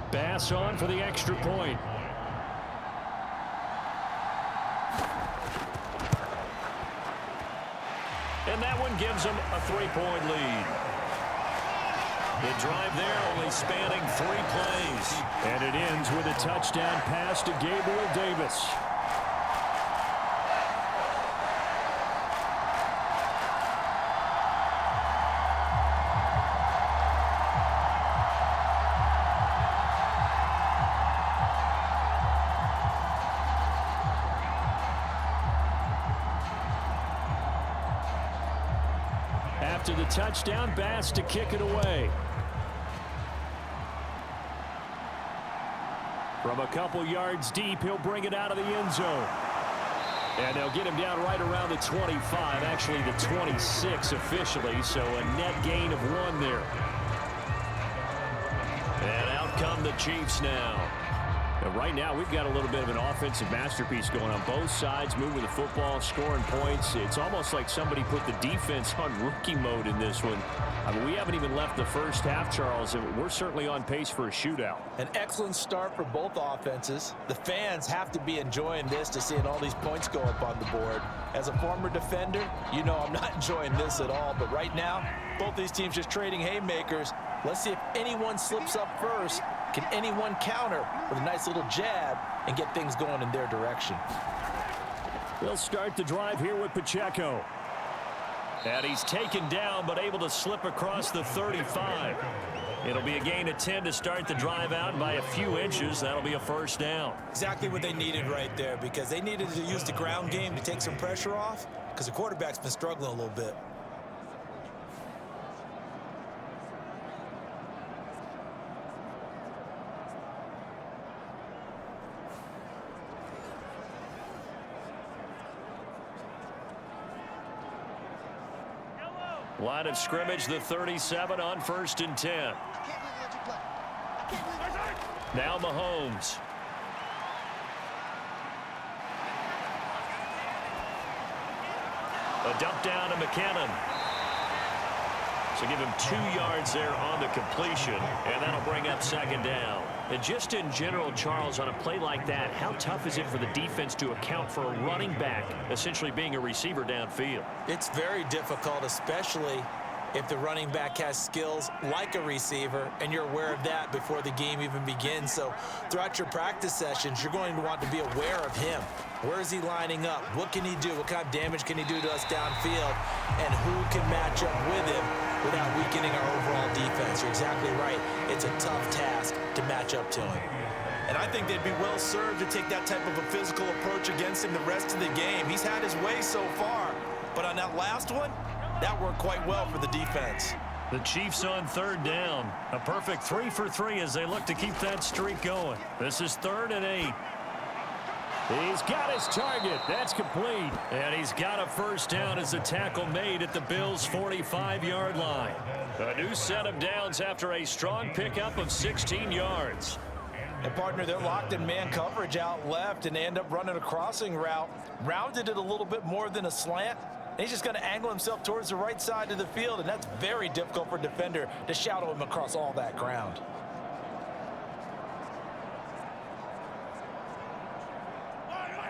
Bass on for the extra point. And that one gives them a 3-point lead. The drive there only spanning 3 plays. And it ends with a touchdown pass to Gabriel Davis. After the touchdown, Bass to kick it away. From a couple yards deep, he'll bring it out of the end zone. And they'll get him down right around the 25, actually the 26 officially, so a net gain of 1 there. And out come the Chiefs now. And right now, we've got a little bit of an offensive masterpiece going on both sides, moving the football, scoring points. It's almost like somebody put the defense on rookie mode in this one. I mean, we haven't even left the first half, Charles, and we're certainly on pace for a shootout. An excellent start for both offenses. The fans have to be enjoying this to seeing all these points go up on the board. As a former defender, you know I'm not enjoying this at all. But right now, both these teams just trading haymakers. Let's see if anyone slips up first. Can anyone counter with a nice little jab and get things going in their direction? They'll start the drive here with Pacheco. And he's taken down but able to slip across the 35. It'll be a gain of 10 to start the drive out by a few inches. That'll be a first down. Exactly what they needed right there because they needed to use the ground game to take some pressure off because the quarterback's been struggling a little bit. Line of scrimmage, the 37 on 1st and 10. Now Mahomes. A dump down to McKinnon. So give him 2 yards there on the completion, and that'll bring up 2nd down. And just in general, Charles, on a play like that, how tough is it for the defense to account for a running back essentially being a receiver downfield? It's very difficult, especially if the running back has skills like a receiver and you're aware of that before the game even begins. So throughout your practice sessions, you're going to want to be aware of him. Where is he lining up? What can he do? What kind of damage can he do to us downfield? And who can match up with him without weakening our overall defense? You're exactly right. It's a tough task to match up to him. And I think they'd be well served to take that type of a physical approach against him the rest of the game. He's had his way so far, but on that last one, that worked quite well for the defense. The Chiefs on 3rd down. A perfect 3 for 3 as they look to keep that streak going. This is 3rd and 8. He's got his target. That's complete. And he's got a first down as the tackle made at the Bills' 45-yard line. A new set of downs after a strong pickup of 16 yards. And partner, they're locked in man coverage out left, and they end up running a crossing route. Rounded it a little bit more than a slant. And he's just going to angle himself towards the right side of the field, and that's very difficult for a defender to shadow him across all that ground.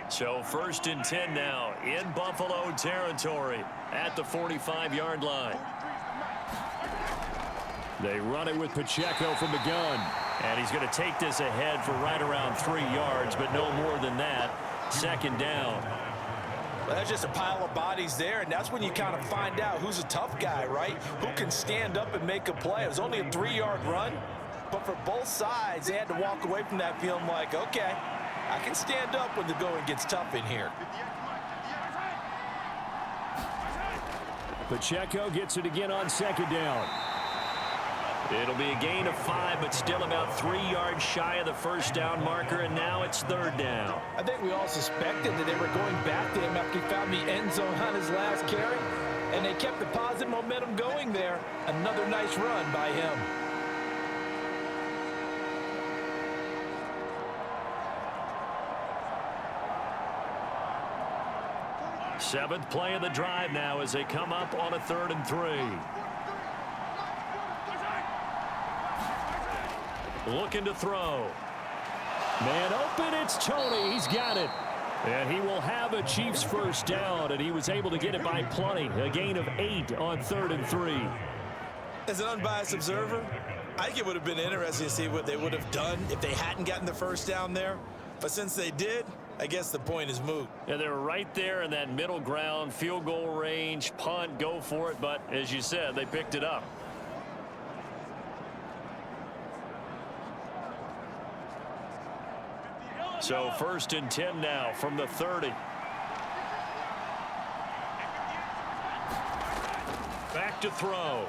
So 1st and 10 now in Buffalo territory at the 45-yard line. They run it with Pacheco from the gun. And he's going to take this ahead for right around 3 yards, but no more than that. 2nd down. Well, that's just a pile of bodies there, and that's when you kind of find out who's a tough guy, right? Who can stand up and make a play. It was only a 3-yard run, but for both sides, they had to walk away from that feeling like, okay, I can stand up when the going gets tough in here. Pacheco gets it again on 2nd down. It'll be a gain of 5, but still about 3 yards shy of the 1st down marker, and now it's 3rd down. I think we all suspected that they were going back to him after he found the end zone on his last carry, and they kept the positive momentum going there. Another nice run by him. Seventh play of the drive now as they come up on a 3rd and 3. Looking to throw. Man open, it's Tony. He's got it. And he will have a Chiefs 1st down, and he was able to get it by plenty. A gain of 8 on 3rd and 3. As an unbiased observer, I think it would have been interesting to see what they would have done if they hadn't gotten the 1st down there. But since they did, I guess the point is moot. Yeah, they were right there in that middle ground, field goal range, punt, go for it. But as you said, they picked it up. So 1st and 10 now from the 30. Back to throw.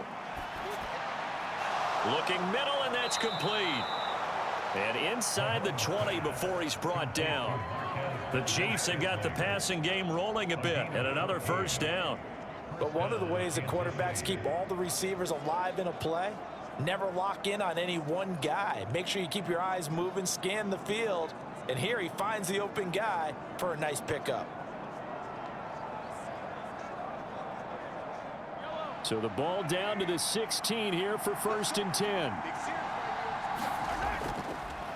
Looking middle, and that's complete. And inside the 20 before he's brought down. The Chiefs have got the passing game rolling a bit, and another 1st down. But one of the ways that quarterbacks keep all the receivers alive in a play, never lock in on any one guy. Make sure you keep your eyes moving, scan the field. And here he finds the open guy for a nice pickup. So the ball down to the 16 here for 1st and 10.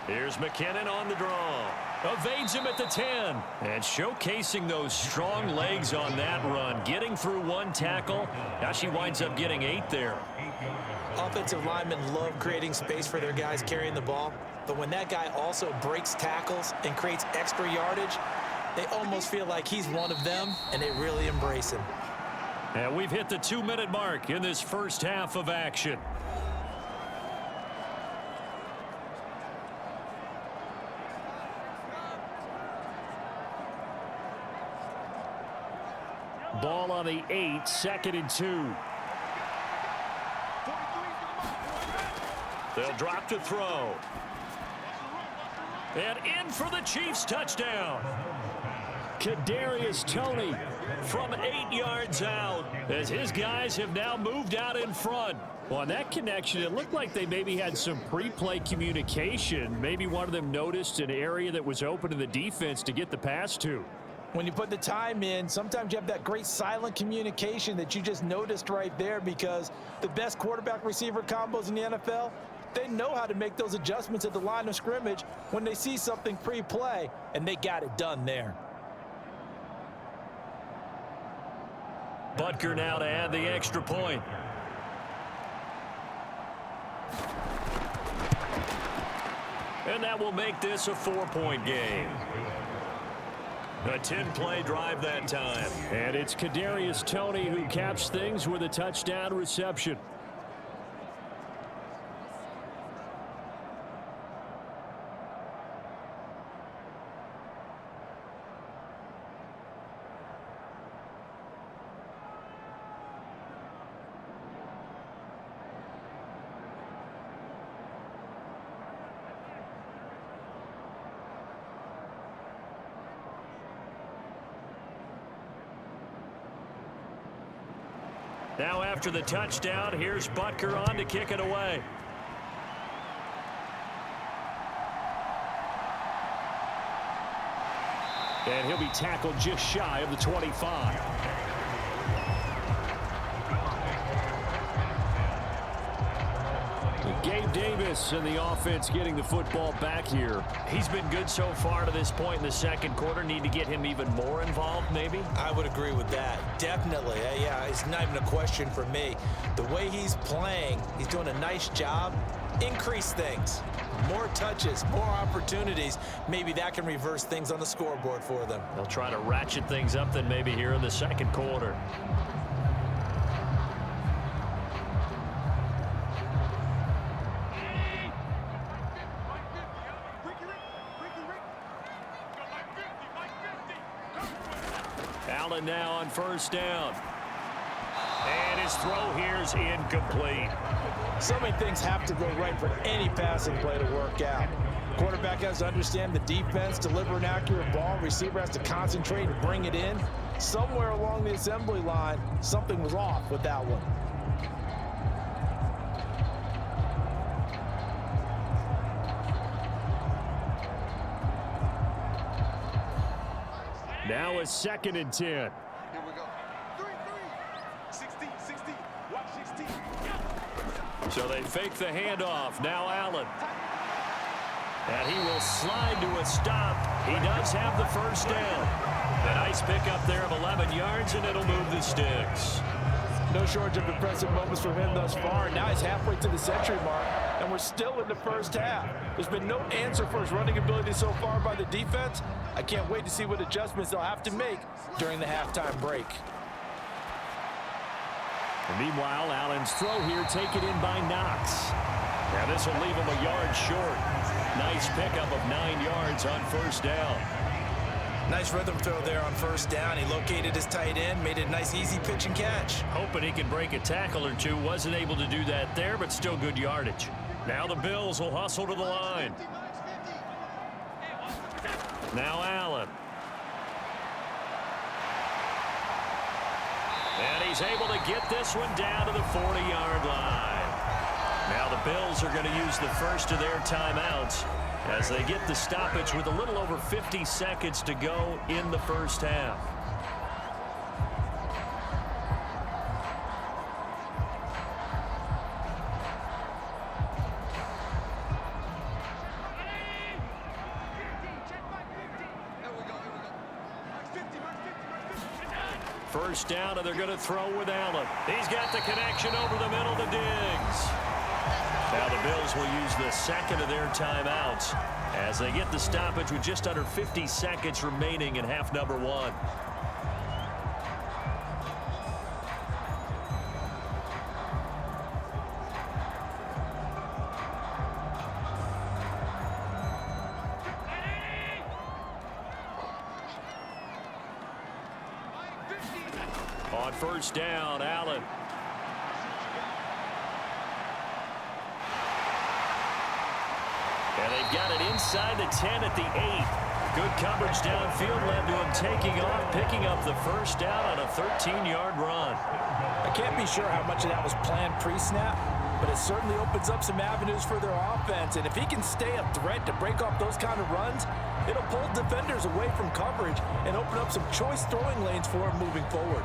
Here's McKinnon on the draw. Evades him at the 10. And showcasing those strong legs on that run. Getting through one tackle. Now she winds up getting 8 there. Offensive linemen love creating space for their guys carrying the ball. But when that guy also breaks tackles and creates extra yardage, they almost feel like he's one of them, and they really embrace him. And we've hit the 2-minute mark in this 1st half of action. Ball on the 8, 2nd and 2. They'll drop to throw. And in for the Chiefs touchdown. Kadarius Toney from 8 yards out as his guys have now moved out in front. Well, on that connection, it looked like they maybe had some pre-play communication. Maybe one of them noticed an area that was open to the defense to get the pass to. When you put the time in, sometimes you have that great silent communication that you just noticed right there, because the best quarterback-receiver combos in the NFL, they know how to make those adjustments at the line of scrimmage when they see something pre-play, and they got it done there. Butker now to add the extra point. And that will make this a 4-point game. A 10-play drive that time. And it's Kadarius Toney who caps things with a touchdown reception. Now after the touchdown, here's Butker on to kick it away. And he'll be tackled just shy of the 25. Gabe Davis and the offense getting the football back here. He's been good so far to this point in the second quarter. Need to get him even more involved, maybe? I would agree with that. Definitely. Yeah, it's not even a question for me. The way he's playing, he's doing a nice job. Increase things. More touches, more opportunities. Maybe that can reverse things on the scoreboard for them. They'll try to ratchet things up then maybe here in the second quarter. Allen now on first down. And his throw here is incomplete. So many things have to go right for any passing play to work out. Quarterback has to understand the defense, deliver an accurate ball. Receiver has to concentrate and bring it in. Somewhere along the assembly line, something was off with that one. Now a 2nd and 10. Here we go. 3-3. 16, 16. Watch 16. So they fake the handoff. Now Allen. And he will slide to a stop. He does have the first down. A nice pickup there of 11 yards, and it'll move the sticks. No shortage of impressive moments from him thus far. Now he's halfway to the century mark, and we're still in the first half. There's been no answer for his running ability so far by the defense. I can't wait to see what adjustments they'll have to make during the halftime break. And meanwhile, Allen's throw here taken in by Knox. Now this will leave him a yard short. Nice pickup of 9 yards on first down. Nice rhythm throw there on first down. He located his tight end, made it a nice easy pitch and catch. Hoping he can break a tackle or two. Wasn't able to do that there, but still good yardage. Now the Bills will hustle to the line. Now Allen. And he's able to get this one down to the 40-yard line. Now the Bills are going to use the first of their timeouts as they get the stoppage with a little over 50 seconds to go in the first half. First down, and they're going to throw with Allen. He's got the connection over the middle to Diggs. Now the Bills will use the second of their timeouts as they get the stoppage with just under 50 seconds remaining in half number one. On first down, Allen. And they've got it inside the 10 at the 8. Good coverage downfield led to him taking off, picking up the first down on a 13-yard run. I can't be sure how much of that was planned pre-snap, but it certainly opens up some avenues for their offense. And if he can stay a threat to break off those kind of runs, it'll pull defenders away from coverage and open up some choice throwing lanes for him moving forward.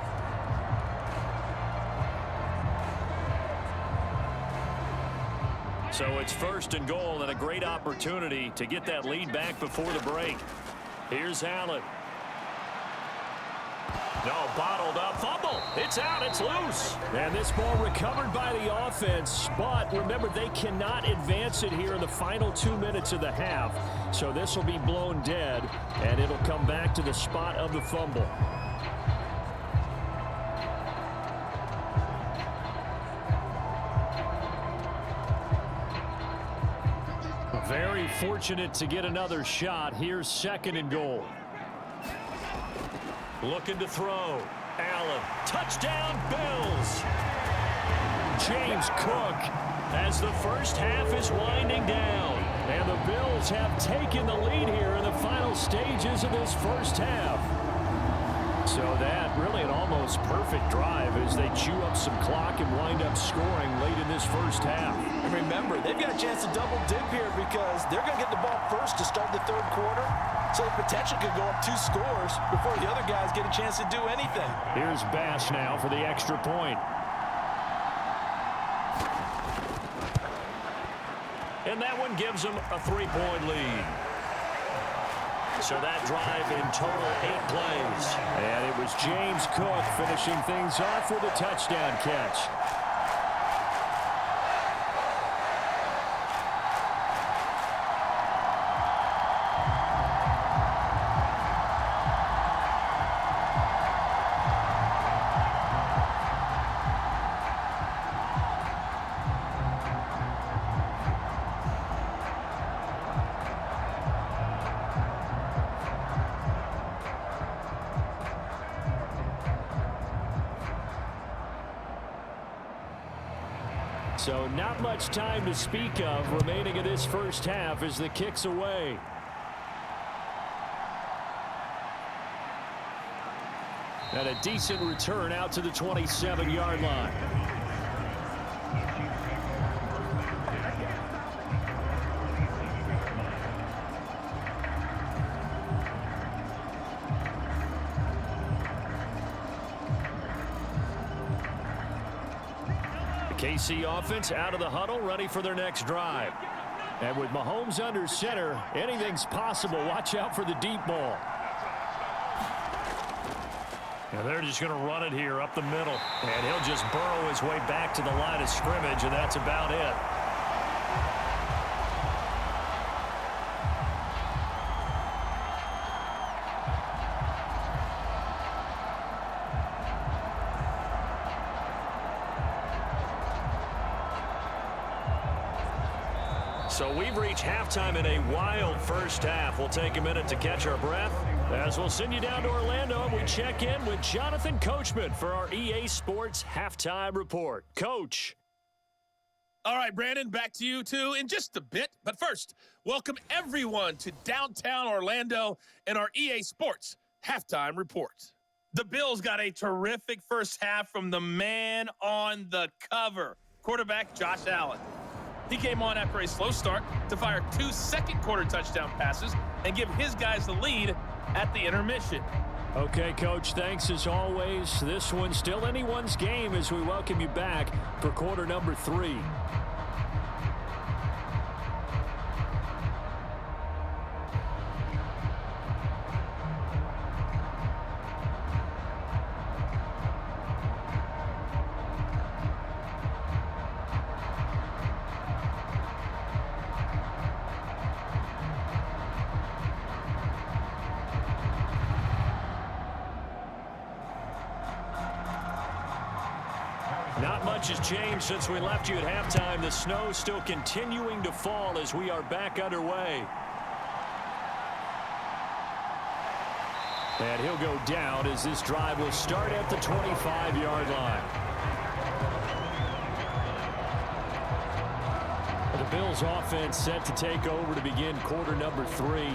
So it's first and goal and a great opportunity to get that lead back before the break. Here's Allen. No, bottled up. Fumble. It's out. It's loose. And this ball recovered by the offense. But remember, they cannot advance it here in the final 2 minutes of the half. So this will be blown dead, and it'll come back to the spot of the fumble. Very fortunate to get another shot. Here's second and goal. Looking to throw. Allen. Touchdown, Bills. James Cook as the first half is winding down. And the Bills have taken the lead here in the final stages of this first half. So that really an almost perfect drive as they chew up some clock and wind up scoring late in this first half. And remember, they've got a chance to double dip here because they're going to get the ball first to start the third quarter. So the potential could go up 2 scores before the other guys get a chance to do anything. Here's Bass now for the extra point. And that one gives them a 3-point lead. So that drive in total 8 plays. And it was James Cook finishing things off with a touchdown catch. So not much time to speak of remaining in this first half as the kick's away. And a decent return out to the 27-yard line. KC offense out of the huddle, ready for their next drive. And with Mahomes under center, anything's possible. Watch out for the deep ball. And they're just going to run it here up the middle. And he'll just burrow his way back to the line of scrimmage, and that's about it. So we've reached halftime in a wild first half. We'll take a minute to catch our breath as we'll send you down to Orlando and we check in with Jonathan Coachman for our EA Sports Halftime Report. Coach. All right, Brandon, back to you two in just a bit. But first, welcome everyone to downtown Orlando and our EA Sports Halftime Report. The Bills got a terrific first half from the man on the cover, quarterback Josh Allen. He came on after a slow start to fire 2 second-quarter touchdown passes and give his guys the lead at the intermission. Okay, Coach, thanks as always. This one's still anyone's game as we welcome you back for quarter number 3. Not much has changed since we left you at halftime. The snow still continuing to fall as we are back underway. And he'll go down as this drive will start at the 25-yard line. The Bills offense set to take over to begin quarter number 3.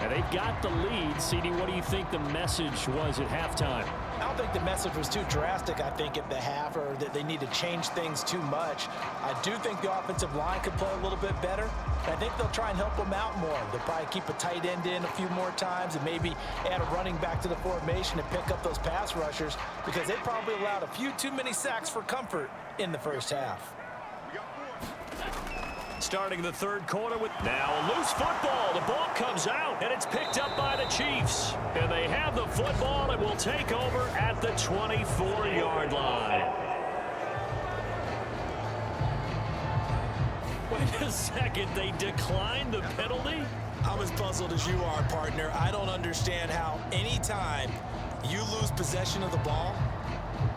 And they've got the lead. CD, what do you think the message was at halftime? I don't think the message was too drastic, I think, at the half, or that they need to change things too much. I do think the offensive line could play a little bit better. I think they'll try and help them out more. They'll probably keep a tight end in a few more times and maybe add a running back to the formation and pick up those pass rushers because they probably allowed a few too many sacks for comfort in the first half. Starting the third quarter with now a loose football. The ball comes out, and it's picked up by the Chiefs. And they have the football and will take over at the 24-yard line. Wait a second. They declined the penalty? I'm as puzzled as you are, partner. I don't understand how any time you lose possession of the ball,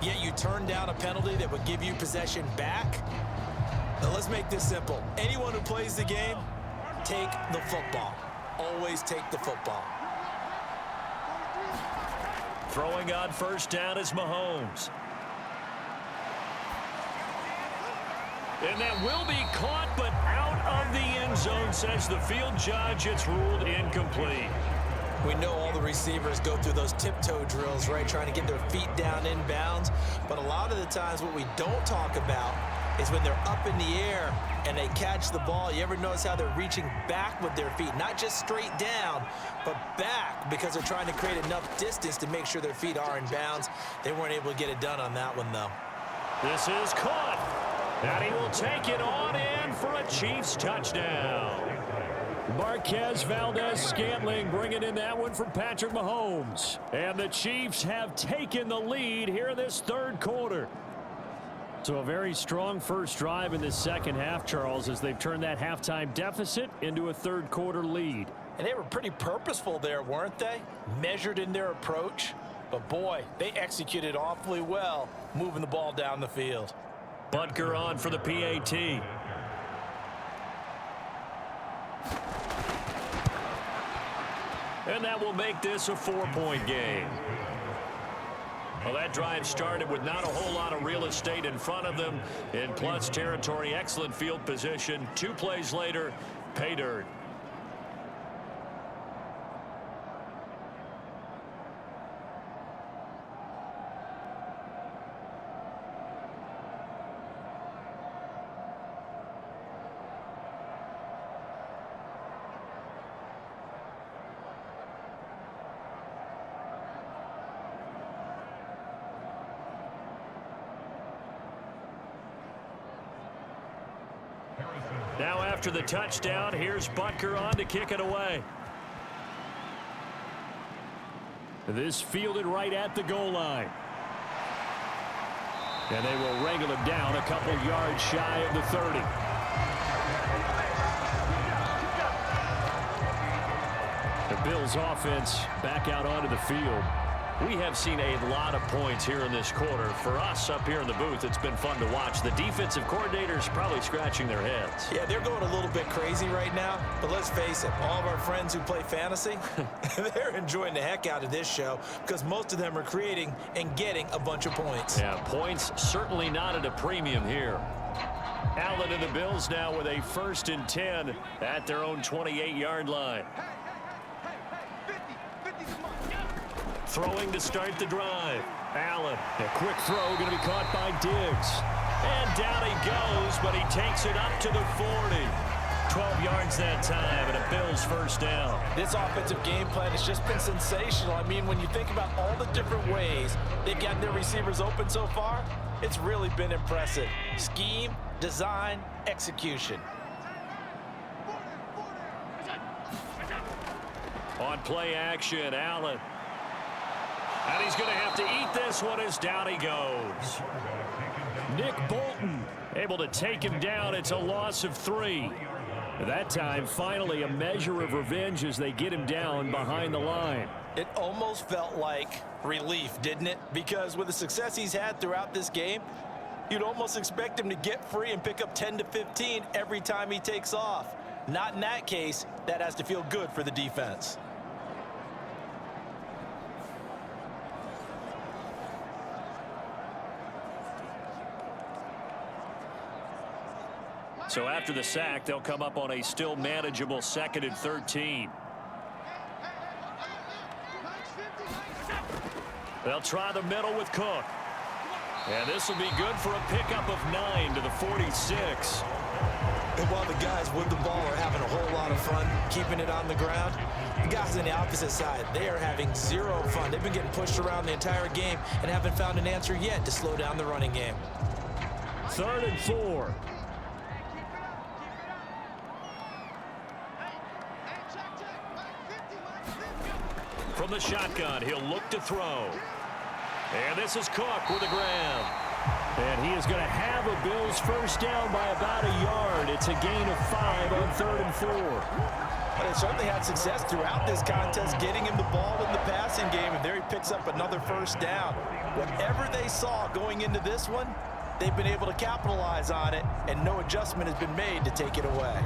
yet you turn down a penalty that would give you possession back. Now let's make this simple. Anyone who plays the game, take the football. Always take the football. Throwing on first down is Mahomes. And that will be caught, but out of the end zone, says the field judge. It's ruled incomplete. We know all the receivers go through those tiptoe drills, right, trying to get their feet down inbounds. But a lot of the times what we don't talk about is when they're up in the air and they catch the ball. You ever notice how they're reaching back with their feet? Not just straight down, but back, because they're trying to create enough distance to make sure their feet are in bounds. They weren't able to get it done on that one, though. This is caught. And he will take it on in for a Chiefs touchdown. Marquez Valdez-Scantling bringing in that one for Patrick Mahomes. And the Chiefs have taken the lead here in this third quarter. So a very strong first drive in this second half, Charles, as they've turned that halftime deficit into a third quarter lead. And they were pretty purposeful there, weren't they? Measured in their approach. But boy, they executed awfully well, moving the ball down the field. Butker on for the PAT. And that will make this a 4-point game. Well, that drive started with not a whole lot of real estate in front of them. In plus territory, excellent field position. 2 plays later, pay dirt. Now after the touchdown, here's Butker on to kick it away. This fielded right at the goal line. And they will wrangle him down a couple yards shy of the 30. The Bills offense back out onto the field. We have seen a lot of points here in this quarter. For us up here in the booth, it's been fun to watch. The defensive coordinators probably scratching their heads. Yeah, they're going a little bit crazy right now. But let's face it, all of our friends who play fantasy, they're enjoying the heck out of this show because most of them are creating and getting a bunch of points. Yeah, points certainly not at a premium here. Allen and the Bills now with a 1st and 10 at their own 28-yard line. Throwing to start the drive. Allen. A quick throw going to be caught by Diggs. And down he goes, but he takes it up to the 40. 12 yards that time, and a Bills first down. This offensive game plan has just been sensational. I mean, when you think about all the different ways they've gotten their receivers open so far, it's really been impressive. Scheme, design, execution. On play action, Allen. And he's going to have to eat this one as down he goes. Nick Bolton able to take him down. It's a loss of 3. That time, finally, a measure of revenge as they get him down behind the line. It almost felt like relief, didn't it? Because with the success he's had throughout this game, you'd almost expect him to get free and pick up 10 to 15 every time he takes off. Not in that case. That has to feel good for the defense. So after the sack, they'll come up on a still manageable 2nd and 13. They'll try the middle with Cook. And this will be good for a pickup of 9 to the 46. And while the guys with the ball are having a whole lot of fun keeping it on the ground, the guys on the opposite side, they are having zero fun. They've been getting pushed around the entire game and haven't found an answer yet to slow down the running game. 3rd and 4. From the shotgun, he'll look to throw. And this is Cook with a grab. And he is going to have a Bills first down by about a yard. It's a gain of 5 on 3rd and 4. But they certainly had success throughout this contest, getting him the ball in the passing game, and there he picks up another first down. Whatever they saw going into this one, they've been able to capitalize on it, and no adjustment has been made to take it away.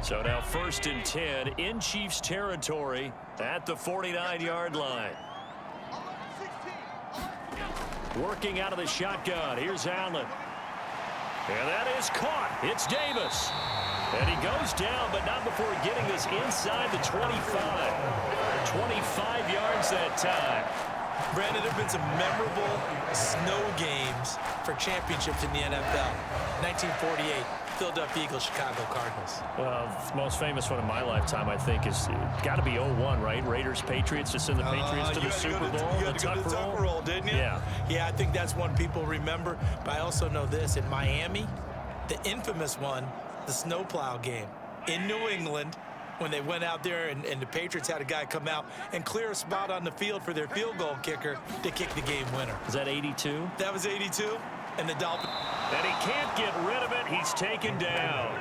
So now 1st and 10 in Chiefs territory at the 49-yard line. Working out of the shotgun. Here's Allen. And that is caught. It's Davis. And he goes down, but not before getting this inside the 25. 25 yards that time. Brandon, there have been some memorable snow games for championships in the NFL. 1948, Philadelphia Eagles, Chicago Cardinals. Most famous one in my lifetime, I think, is got to be 01, right? Raiders, Patriots, to send the Patriots to the Super Bowl. You had to go to the Tuck roll, didn't you? Yeah. Yeah, I think that's one people remember. But I also know this. In Miami, the infamous one, the snowplow game in New England, when they went out there and the Patriots had a guy come out and clear a spot on the field for their field goal kicker to kick the game winner. Is that 82? That was 82, and the Dolphins. And he can't get rid of it. He's taken down.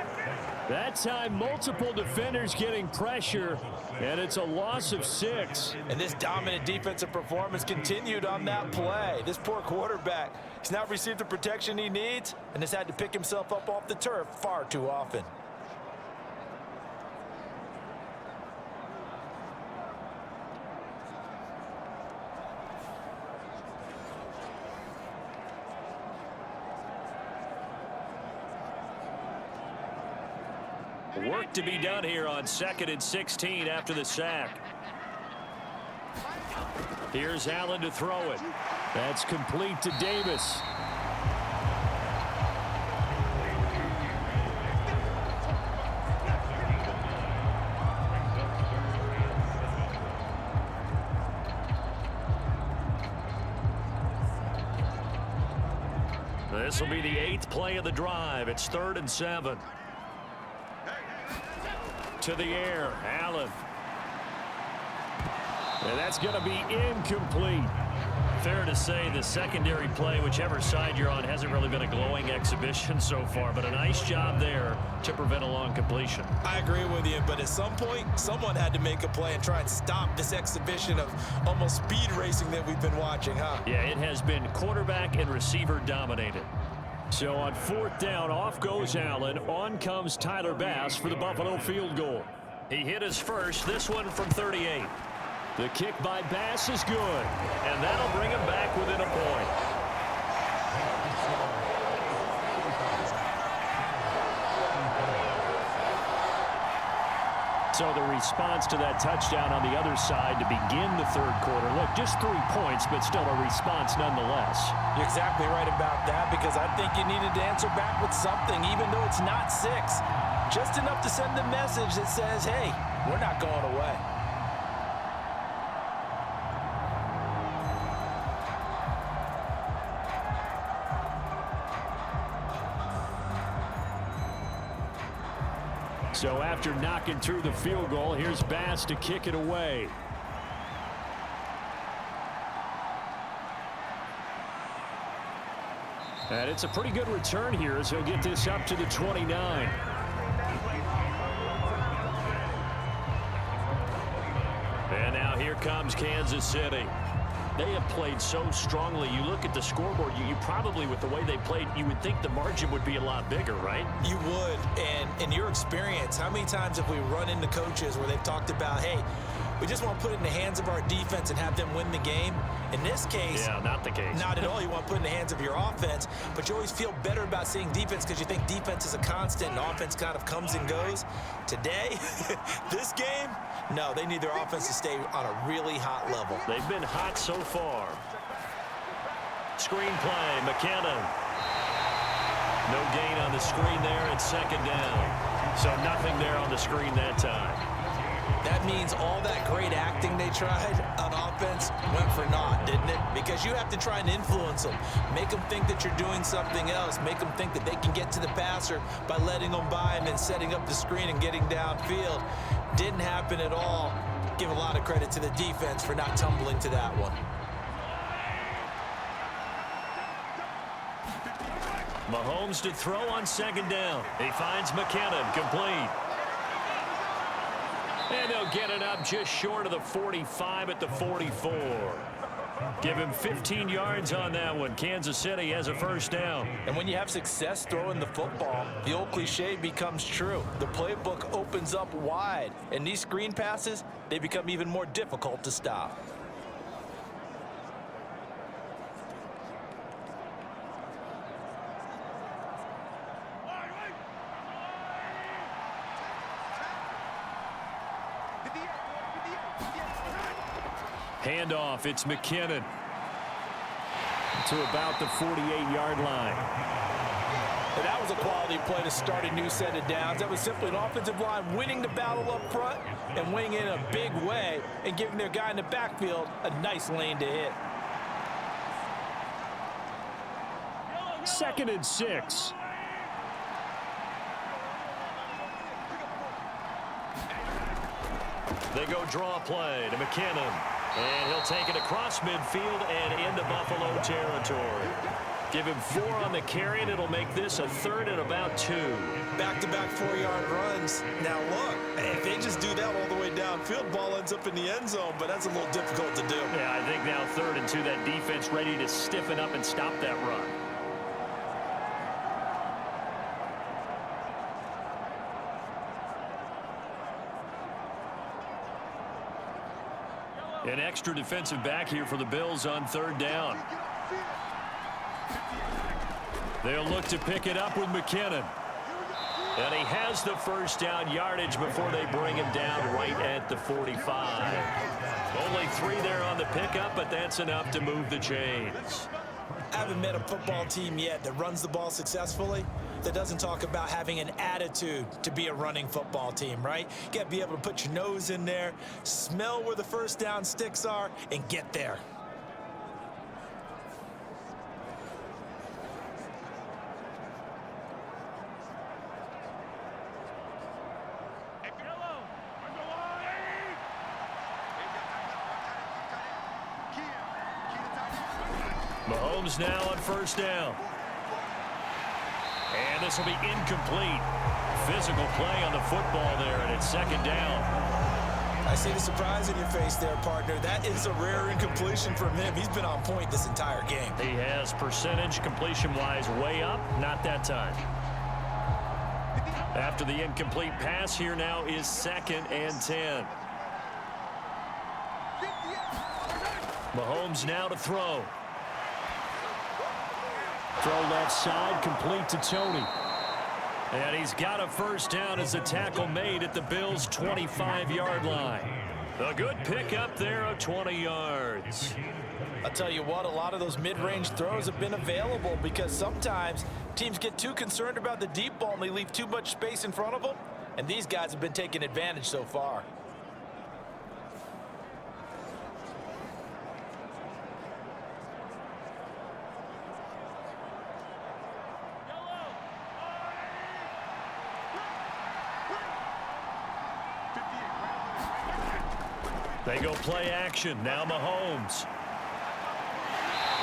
That time, multiple defenders getting pressure, and it's a loss of 6. And this dominant defensive performance continued on that play. This poor quarterback, he's not received the protection he needs and has had to pick himself up off the turf far too often. Work to be done here on 2nd and 16 after the sack. Here's Allen to throw it. That's complete to Davis. This will be the 8th play of the drive. It's 3rd and 7. To the air, Allen. And that's going to be incomplete. Fair to say the secondary play, whichever side you're on, hasn't really been a glowing exhibition so far, but a nice job there to prevent a long completion. I agree with you, but at some point, someone had to make a play and try and stop this exhibition of almost speed racing that we've been watching, huh? Yeah, it has been quarterback and receiver dominated. So on 4th down, off goes Allen. On comes Tyler Bass for the Buffalo field goal. He hit his first, this one from 38. The kick by Bass is good, and that'll bring him back within a point. So the response to that touchdown on the other side to begin the 3rd quarter. Look, just 3 points, but still a response nonetheless. You're exactly right about that, because I think you needed to answer back with something, even though it's not 6. Just enough to send a message that says, hey, we're not going away. So after knocking through the field goal, here's Bass to kick it away. And it's a pretty good return here as he'll get this up to the 29. And now here comes Kansas City. They have played so strongly. You look at the scoreboard, you probably, with the way they played, you would think the margin would be a lot bigger, right? You would. And in your experience, how many times have we run into coaches where they've talked about, hey, we just want to put it in the hands of our defense and have them win the game? In this case, yeah, not the case. Not at all. You want to put it in the hands of your offense, but you always feel better about seeing defense because you think defense is a constant and offense kind of comes and goes. Today, this game, no, they need their offense to stay on a really hot level. They've been hot so far. Screen play, McKinnon. No gain on the screen there. It's 2nd down. So nothing there on the screen that time. That means all that great acting they tried on offense went for naught, didn't it? Because you have to try and influence them. Make them think that you're doing something else. Make them think that they can get to the passer by letting them by and then setting up the screen and getting downfield. Didn't happen at all. Give a lot of credit to the defense for not tumbling to that one. Mahomes to throw on 2nd down. He finds McKinnon, complete. And they'll get it up just short of the 45 at the 44. Give him 15 yards on that one. Kansas City has a 1st down. And when you have success throwing the football, the old cliche becomes true. The playbook opens up wide, and these screen passes, they become even more difficult to stop. handoff. It's McKinnon to about the 48-yard line. And that was a quality play to start a new set of downs. That was simply an offensive line winning the battle up front and winning in a big way and giving their guy in the backfield a nice lane to hit. 2nd and 6. They go draw play to McKinnon. And he'll take it across midfield and into Buffalo territory. Give him 4 on the carry, and it'll make this a 3rd and about 2. Back-to-back 4-yard runs. Now, look, if they just do that all the way downfield, ball ends up in the end zone, but that's a little difficult to do. Yeah, I think now 3rd and 2, that defense ready to stiffen up and stop that run. An extra defensive back here for the Bills on 3rd down. They'll look to pick it up with McKinnon. And he has the first down yardage before they bring him down right at the 45. Only 3 there on the pickup, but that's enough to move the chains. I haven't met a football team yet that runs the ball successfully that doesn't talk about having an attitude to be a running football team, right? You got to be able to put your nose in there, smell where the first down sticks are, and get there. Mahomes now on 1st down. And this will be incomplete. Physical play on the football there, and it's 2nd down. I see the surprise in your face there, partner. That is a rare incompletion from him. He's been on point this entire game. He has percentage completion-wise way up. Not that time. After the incomplete pass, here now is 2nd and 10. Mahomes now to throw. Throw left side, complete to Tony. And he's got a first down as the tackle made at the Bills' 25-yard line. A good pickup there of 20 yards. I'll tell you what, a lot of those mid-range throws have been available because sometimes teams get too concerned about the deep ball and they leave too much space in front of them. And these guys have been taking advantage so far. They go play action. Now Mahomes.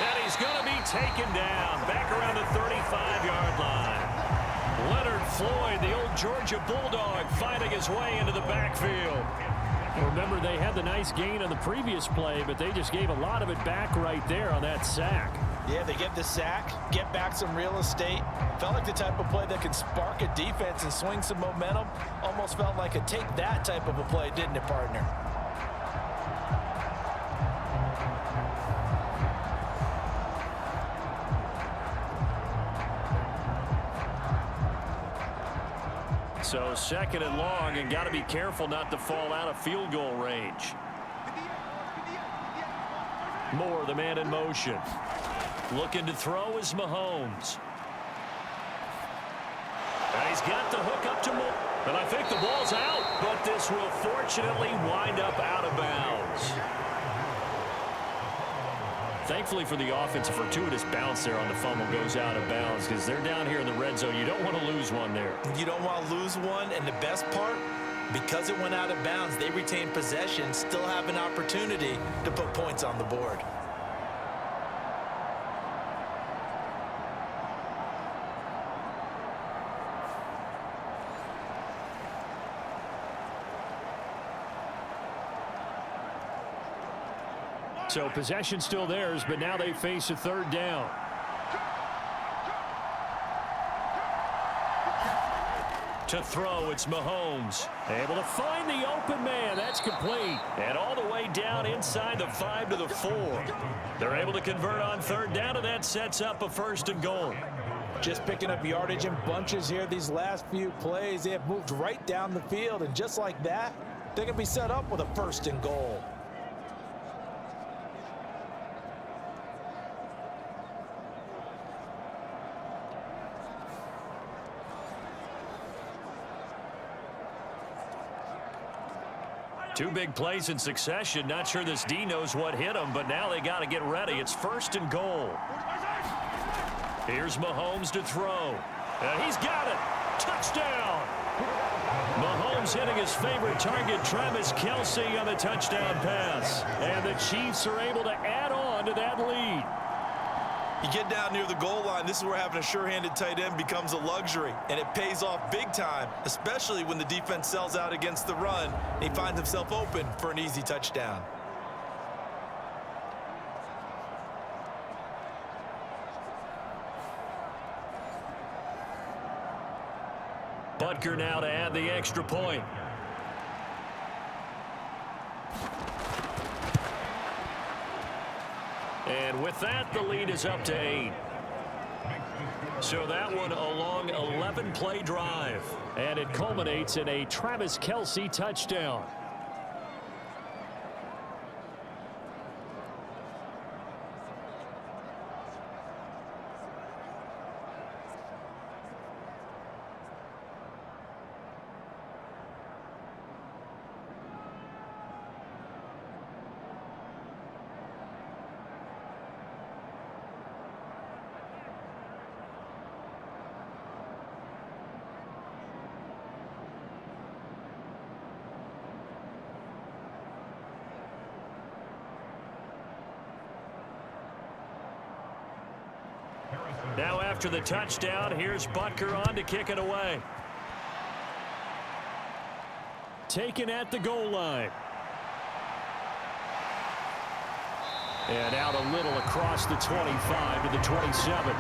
And he's going to be taken down. Back around the 35-yard line. Leonard Floyd, the old Georgia Bulldog, finding his way into the backfield. Remember, they had the nice gain on the previous play, but they just gave a lot of it back right there on that sack. Yeah, they get the sack, get back some real estate. Felt like the type of play that can spark a defense and swing some momentum. Almost felt like a take that type of a play, didn't it, partner? So 2nd and long, and got to be careful not to fall out of field goal range. Moore, the man in motion. Looking to throw is Mahomes. And he's got the hook up to Moore. And I think the ball's out, but this will fortunately wind up out of bounds. Thankfully for the offense, a fortuitous bounce there on the fumble goes out of bounds because they're down here in the red zone. You don't want to lose one there. You don't want to lose one, and the best part, because it went out of bounds, they retain possession, still have an opportunity to put points on the board. So possession still theirs, but now they face a 3rd down. To throw, it's Mahomes. Able to find the open man. That's complete. And all the way down inside the 5 to the 4. They're able to convert on 3rd down, and that sets up a 1st and goal. Just picking up yardage in bunches here these last few plays. They have moved right down the field, and just like that, they can be set up with a 1st and goal. Two big plays in succession. Not sure this D knows what hit him, but now they got to get ready. It's 1st and goal. Here's Mahomes to throw. And he's got it. Touchdown. Mahomes hitting his favorite target, Travis Kelce, on the touchdown pass. And the Chiefs are able to add on to that lead. You get down near the goal line, this is where having a sure-handed tight end becomes a luxury, and it pays off big time, especially when the defense sells out against the run, and he finds himself open for an easy touchdown. Butker now to add the extra point. And with that, the lead is up to 8. So that one a long 11-play drive. And it culminates in a Travis Kelce touchdown. Now after the touchdown, here's Butker on to kick it away. Taken at the goal line. And out a little across the 25 to the 27.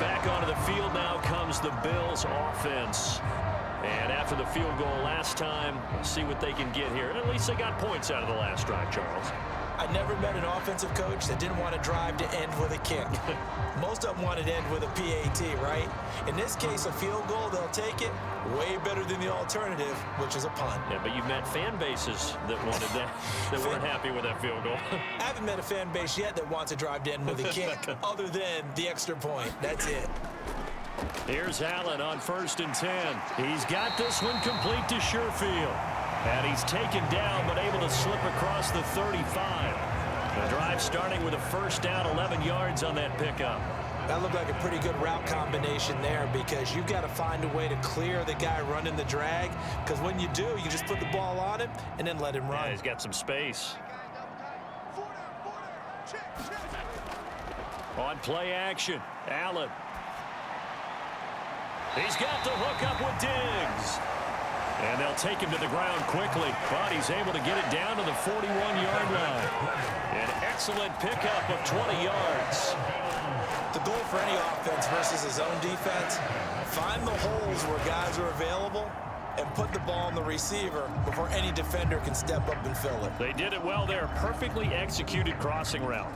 Back onto the field now comes the Bills offense. And after the field goal last time, let's see what they can get here. And at least they got points out of the last drive, Charles. I never met an offensive coach that didn't want to drive to end with a kick. Most of them wanted to end with a PAT, right? In this case, a field goal, they'll take it. Way better than the alternative, which is a punt. Yeah, but you've met fan bases that wanted that, that weren't happy with that field goal. I haven't met a fan base yet that wants to drive to end with a kick, other than the extra point. That's it. Here's Allen on 1st and 10. He's got this one complete to Sherfield. And he's taken down, but able to slip across the 35. The drive starting with a first down, 11 yards on that pickup. That looked like a pretty good route combination there, because you've got to find a way to clear the guy running the drag, because when you do, you just put the ball on him and then let him run. Yeah, he's got some space. On play action, Allen. He's got the hook up with Diggs. And they'll take him to the ground quickly, but he's able to get it down to the 41-yard line. An excellent pickup of 20 yards. The goal for any offense versus his own defense, find the holes where guys are available and put the ball on the receiver before any defender can step up and fill it. They did it well there. Perfectly executed crossing route.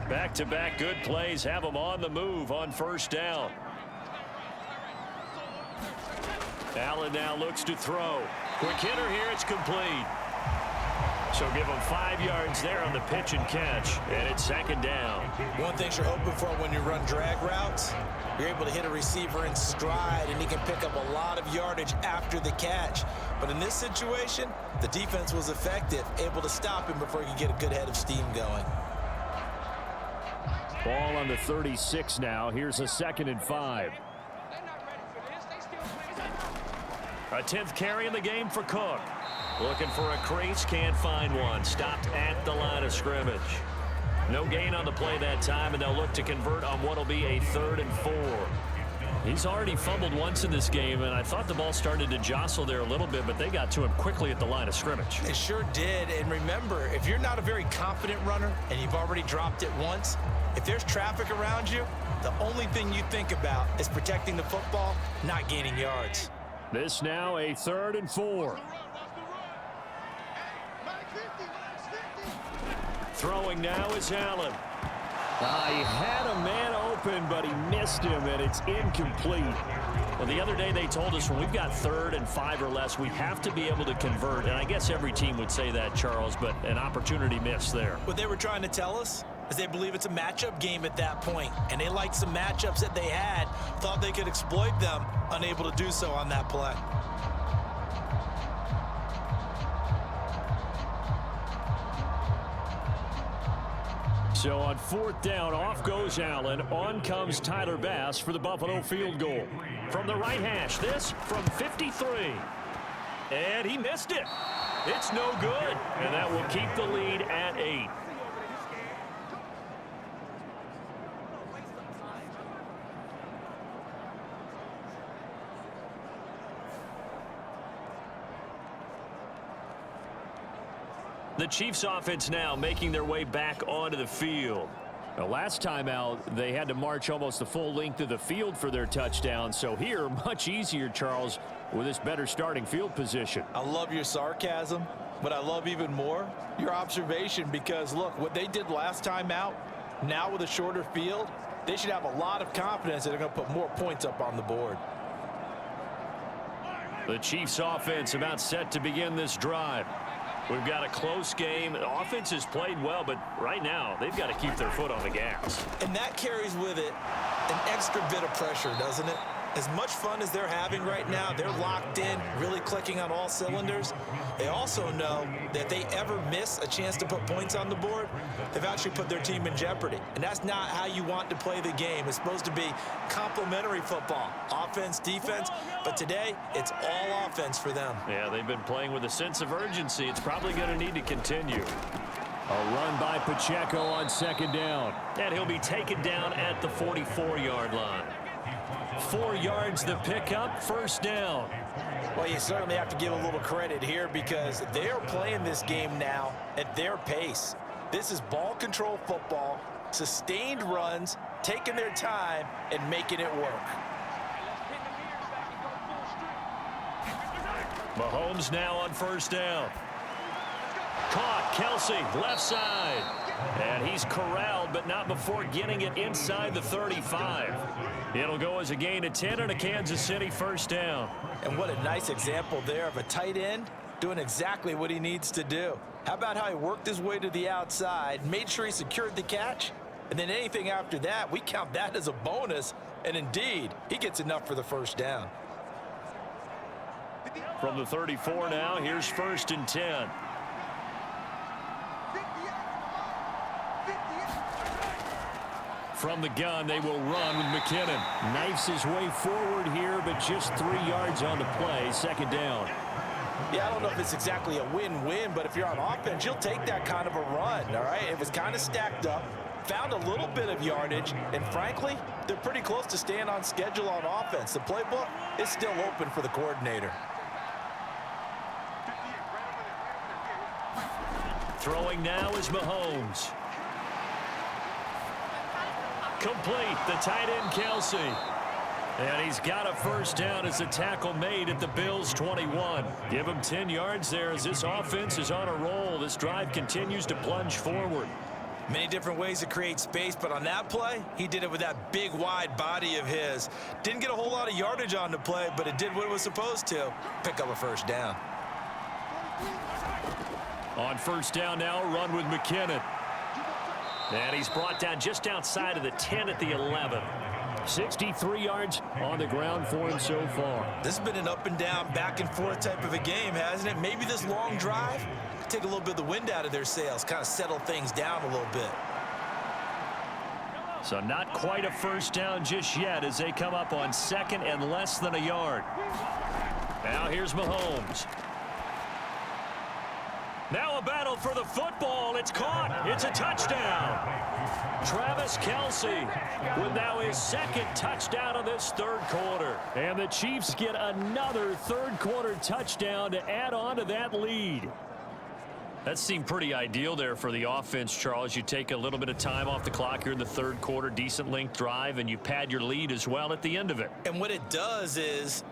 Back-to-back good plays have them on the move on first down. Allen now looks to throw. Quick hitter here, it's complete. So give him 5 yards there on the pitch and catch, and it's 2nd down. One thing you're hoping for when you run drag routes, you're able to hit a receiver in stride, and he can pick up a lot of yardage after the catch. But in this situation, the defense was effective, able to stop him before he could get a good head of steam going. Ball on the 36 now. Here's a 2nd and 5. A 10th carry in the game for Cook. Looking for a crease, can't find one. Stopped at the line of scrimmage. No gain on the play that time, and they'll look to convert on what will be a 3rd and 4. He's already fumbled once in this game, and I thought the ball started to jostle there a little bit, but they got to him quickly at the line of scrimmage. They sure did, and remember, if you're not a very confident runner and you've already dropped it once, if there's traffic around you, the only thing you think about is protecting the football, not gaining yards. This now a 3rd and 4. Throwing now is Allen. He had a man open, but he missed him, and it's incomplete. Well, the other day they told us when we've got 3rd and 5 or less, we have to be able to convert. And I guess every team would say that, Charles, but an opportunity missed there. What they were trying to tell us is they believe it's a matchup game at that point, and they liked some matchups that they had, thought they could exploit them, unable to do so on that play. So on 4th down, off goes Allen. On comes Tyler Bass for the Buffalo field goal. From the right hash, this from 53. And he missed it. It's no good. And that will keep the lead at 8. The Chiefs offense now making their way back onto the field. The last time out, they had to march almost the full length of the field for their touchdown. So here, much easier, Charles, with this better starting field position. I love your sarcasm, but I love even more your observation because, look, what they did last time out, now with a shorter field, they should have a lot of confidence that they're going to put more points up on the board. The Chiefs offense about set to begin this drive. We've got a close game. The offense has played well, but right now they've got to keep their foot on the gas. And that carries with it an extra bit of pressure, doesn't it? As much fun as they're having right now, they're locked in, really clicking on all cylinders. They also know that if they ever miss a chance to put points on the board, they've actually put their team in jeopardy. And that's not how you want to play the game. It's supposed to be complementary football, offense, defense. But today, it's all offense for them. Yeah, they've been playing with a sense of urgency. It's probably going to need to continue. A run by Pacheco on 2nd down. And he'll be taken down at the 44-yard line. 4 yards the pickup, 1st down. Well, you certainly have to give a little credit here because they are playing this game now at their pace. This is ball control football, sustained runs, taking their time, and making it work. Mahomes now on 1st down. Caught, Kelsey, left side. And he's corralled, but not before getting it inside the 35. It'll go as a gain of 10 and a Kansas City 1st down. And what a nice example there of a tight end doing exactly what he needs to do. How about how he worked his way to the outside, made sure he secured the catch, and then anything after that, we count that as a bonus. And indeed, he gets enough for the 1st down. From the 34 now, here's 1st and 10. From the gun, they will run with McKinnon. Knifes his way forward here, but just 3 yards on the play. 2nd down. Yeah, I don't know if it's exactly a win-win, but if you're on offense, you'll take that kind of a run, all right? It was kind of stacked up, found a little bit of yardage, and frankly, they're pretty close to staying on schedule on offense. The playbook is still open for the coordinator. Throwing now is Mahomes. Complete, the tight end Kelsey. And he's got a 1st down as a tackle made at the Bills' 21. Give him 10 yards there as this offense is on a roll. This drive continues to plunge forward. Many different ways to create space, but on that play, he did it with that big, wide body of his. Didn't get a whole lot of yardage on the play, but it did what it was supposed to. Pick up a 1st down. On 1st down now, run with McKinnon. And he's brought down just outside of the 10 at the 11. 63 yards on the ground for him so far. This has been an up and down, back and forth type of a game, hasn't it? Maybe this long drive could take a little bit of the wind out of their sails, kind of settle things down a little bit. So not quite a 1st down just yet as they come up on 2nd and less than a yard. Now here's Mahomes. Now a battle for the football. It's caught. It's a touchdown. Travis Kelsey with now his 2nd touchdown of this 3rd quarter. And the Chiefs get another 3rd quarter touchdown to add on to that lead. That seemed pretty ideal there for the offense, Charles. You take a little bit of time off the clock here in the 3rd quarter, decent length drive, and you pad your lead as well at the end of it. And what it does is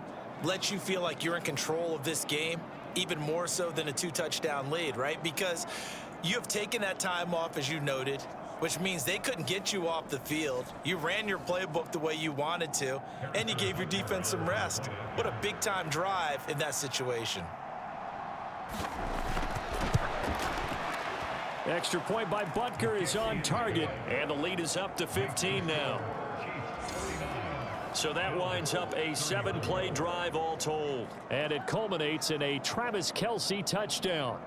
let you feel like you're in control of this game, even more so than a 2-touchdown lead, right? Because you have taken that time off, as you noted. which means they couldn't get you off the field. You ran your playbook the way you wanted to, and you gave your defense some rest. What a big-time drive in that situation. Extra point by Butker is on target, and the lead is up to 15 now. So that winds up a 7-play drive all told. And it culminates in a Travis Kelce touchdown.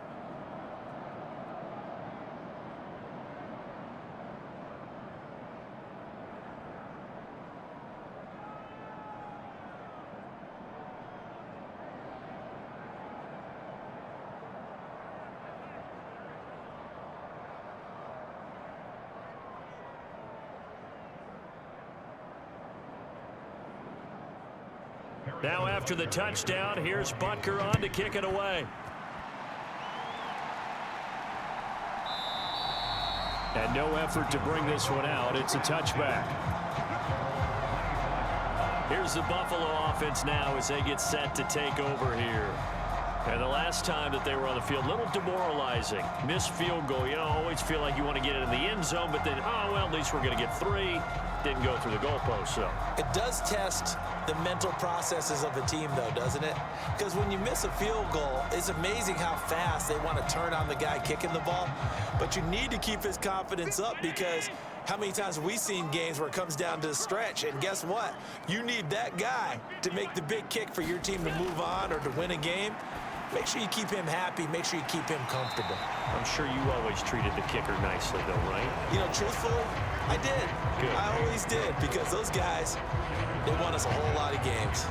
Now after the touchdown, here's Butker on to kick it away. And no effort to bring this one out. It's a touchback. Here's the Buffalo offense now as they get set to take over here. And the last time that they were on the field, a little demoralizing. Missed field goal. You know, always feel like you want to get it in the end zone, but then, oh, well, at least we're going to get 3. Didn't go through the goalpost, so. It does test the mental processes of a team, though, doesn't it? Because when you miss a field goal, it's amazing how fast they want to turn on the guy kicking the ball. But you need to keep his confidence up, because how many times have we seen games where it comes down to the stretch, and guess what? You need that guy to make the big kick for your team to move on or to win a game. Make sure you keep him happy. Make sure you keep him comfortable. I'm sure you always treated the kicker nicely, though, right? You know, truthfully, I did. Good. I always did, because those guys, they won us a whole lot of games.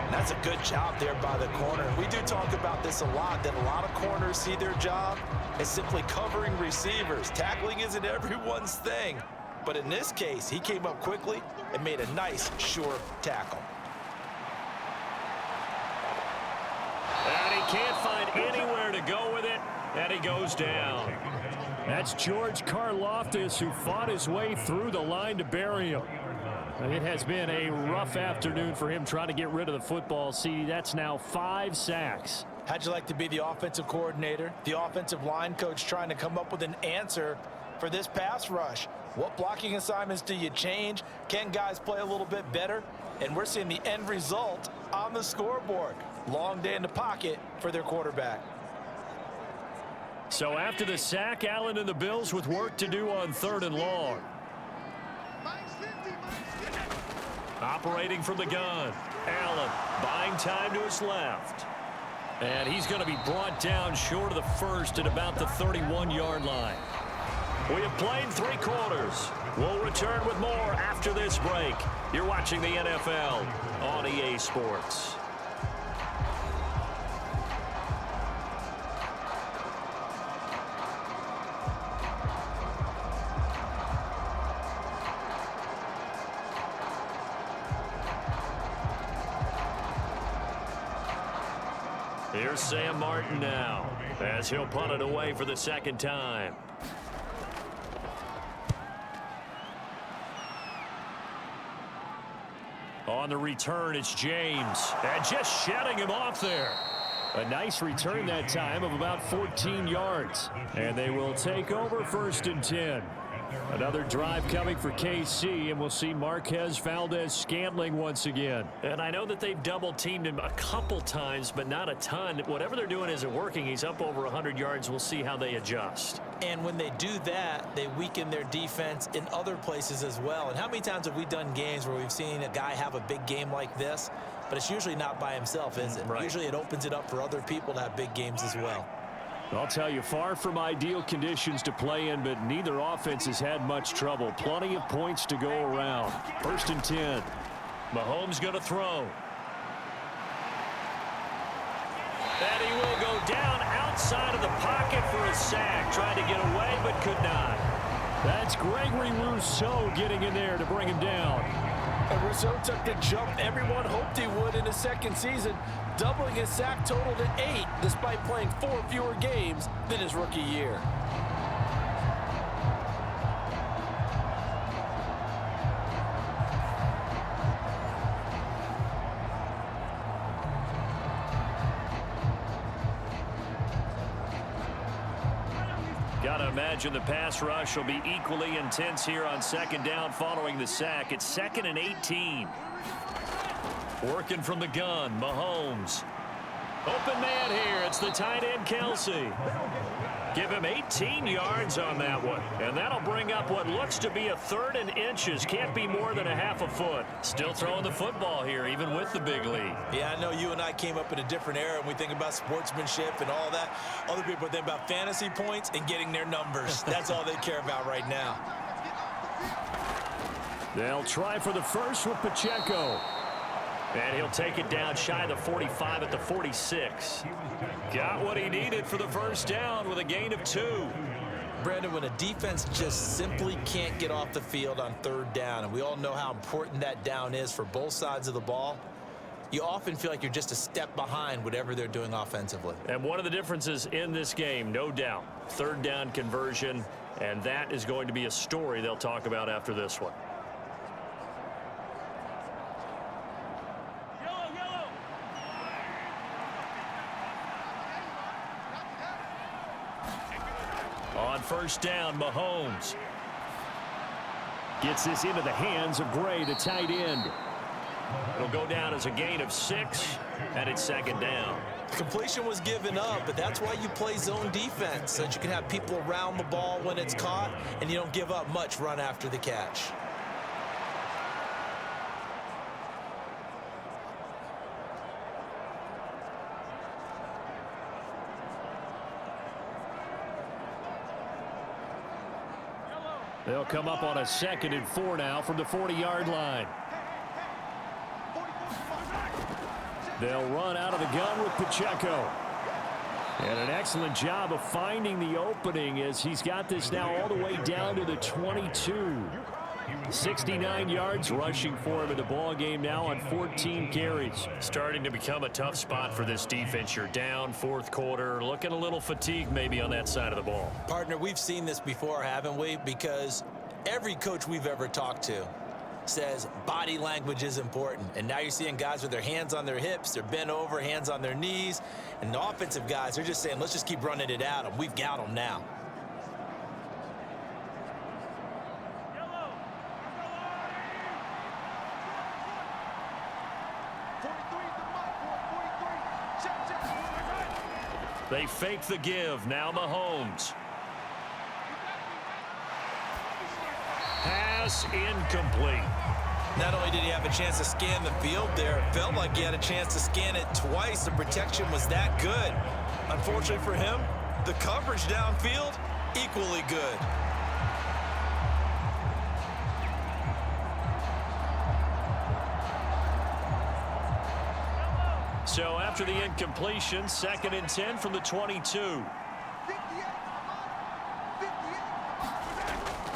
And that's a good job there by the corner. We do talk about this a lot, that a lot of corners see their job as simply covering receivers. Tackling isn't everyone's thing. But in this case, he came up quickly and made a nice, sure tackle. And he can't find anywhere to go with it, and he goes down. That's George Karlaftis, who fought his way through the line to bury him. It has been a rough afternoon for him trying to get rid of the football. See, that's now 5 sacks. How'd you like to be the offensive coordinator, the offensive line coach, trying to come up with an answer for this pass rush? What blocking assignments do you change? Can guys play a little bit better? And we're seeing the end result on the scoreboard. Long day in the pocket for their quarterback. So after the sack, Allen and the Bills with work to do on 3rd and long. Operating from the gun. Allen buying time to his left. And he's going to be brought down short of the first at about the 31-yard line. We have played 3 quarters. We'll return with more after this break. You're watching the NFL on EA Sports. Here's Sam Martin now, as he'll punt it away for the 2nd time. On the return, it's James. And just shutting him off there. A nice return that time of about 14 yards. And they will take over 1st and 10. Another drive coming for KC, and we'll see Marquez Valdez-Scantling once again. And I know that they've double-teamed him a couple times, but not a ton. Whatever they're doing isn't working. He's up over 100 yards. We'll see how they adjust. And when they do that, they weaken their defense in other places as well. And how many times have we done games where we've seen a guy have a big game like this, but it's usually not by himself, is it? Right. Usually it opens it up for other people to have big games as well. I'll tell you, far from ideal conditions to play in, but neither offense has had much trouble. Plenty of points to go around. 1st and 10. Mahomes going to throw. And he will go down outside of the pocket for a sack. Tried to get away, but could not. That's Gregory Rousseau getting in there to bring him down. And Rousseau took the jump everyone hoped he would in his 2nd season, doubling his sack total to 8, despite playing 4 fewer games than his rookie year. Got Got to imagine the pass rush will be equally intense here on second down following the sack. It's 2nd and 18. Working from the gun, Mahomes. Open man here. It's the tight end, Kelsey. Give him 18 yards on that one. And that'll bring up what looks to be a 3rd and inches. Can't be more than a half a foot. Still throwing the football here, even with the big lead. Yeah, I know you and I came up in a different era, and we think about sportsmanship and all that. Other people think about fantasy points and getting their numbers. That's all they care about right now. They'll try for the first with Pacheco. And he'll take it down shy of the 45 at the 46. Got what he needed for the first down with a gain of 2. Brandon, when a defense just simply can't get off the field on 3rd down, and we all know how important that down is for both sides of the ball, you often feel like you're just a step behind whatever they're doing offensively. And one of the differences in this game, no doubt, 3rd down conversion, and that is going to be a story they'll talk about after this one. On first down, Mahomes gets this into the hands of Gray, the tight end. It'll go down as a gain of 6, and it's 2nd down. Completion was given up, but that's why you play zone defense, so that you can have people around the ball when it's caught, and you don't give up much run after the catch. They'll come up on a 2nd and 4 now from the 40-yard line. They'll run out of the gun with Pacheco. And an excellent job of finding the opening as he's got this now all the way down to the 22. 69 yards rushing for him in the ball game now on 14 carries. Starting to become a tough spot for this defense. You're down 4th quarter, looking a little fatigued maybe on that side of the ball. Partner, we've seen this before, haven't we? Because every coach we've ever talked to says body language is important. And now you're seeing guys with their hands on their hips, they're bent over, hands on their knees. And the offensive guys, they're just saying, let's just keep running it at them. We've got them now. They fake the give. Now Mahomes. Pass incomplete. Not only did he have a chance to scan the field there, it felt like he had a chance to scan it twice. The protection was that good. Unfortunately for him, the coverage downfield, equally good. So after the incompletion, 2nd and 10 from the 22.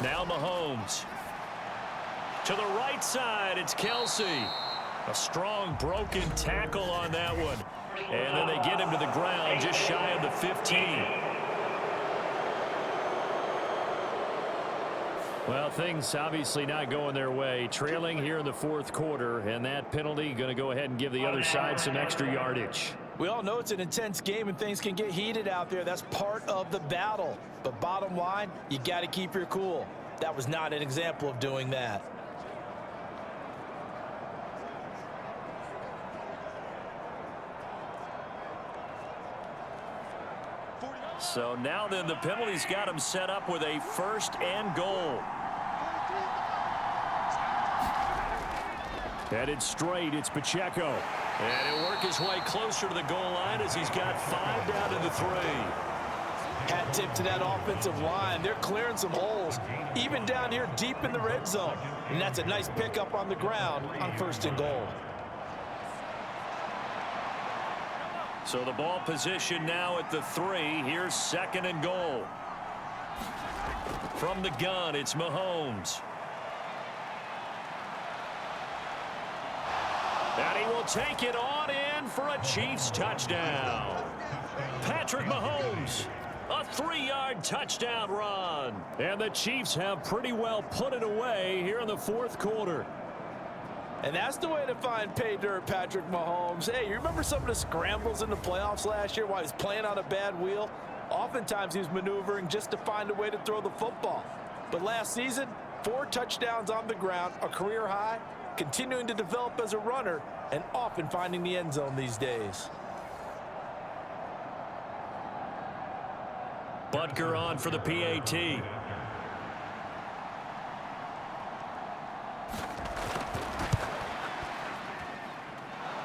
Now Mahomes. To the right side, it's Kelsey. A strong broken tackle on that one. And then they get him to the ground just shy of the 15. Well, things obviously not going their way. Trailing here in the 4th quarter, and that penalty going to go ahead and give the other side some extra yardage. We all know it's an intense game and things can get heated out there. That's part of the battle. But bottom line, you got to keep your cool. That was not an example of doing that. So now then the penalty's got him set up with a 1st and goal. Headed straight, it's Pacheco. And he'll work his way closer to the goal line as he's got 5 down to the 3. Hat tip to that offensive line. They're clearing some holes, even down here deep in the red zone. And that's a nice pickup on the ground on 1st and goal. So the ball position now at the 3. Here's 2nd and goal. From the gun, it's Mahomes. And he will take it on in for a Chiefs touchdown. Patrick Mahomes, a 3-yard touchdown run. And the Chiefs have pretty well put it away here in the 4th quarter. And that's the way to find pay dirt, Patrick Mahomes. Hey, you remember some of the scrambles in the playoffs last year while he was playing on a bad wheel? Oftentimes he's maneuvering just to find a way to throw the football. But last season, 4 touchdowns on the ground, a career high, continuing to develop as a runner, and often finding the end zone these days. Butker on for the PAT.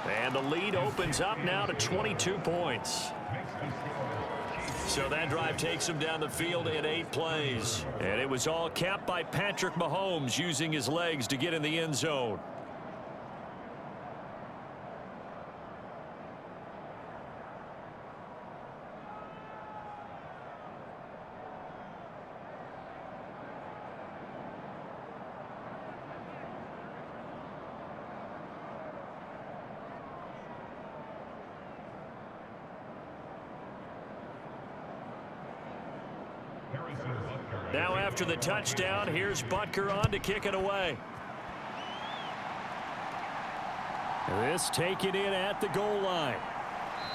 And the lead opens up now to 22 points. So that drive takes him down the field in 8 plays. And it was all capped by Patrick Mahomes using his legs to get in the end zone. Now after the touchdown, here's Butker on to kick it away. This taken in at the goal line.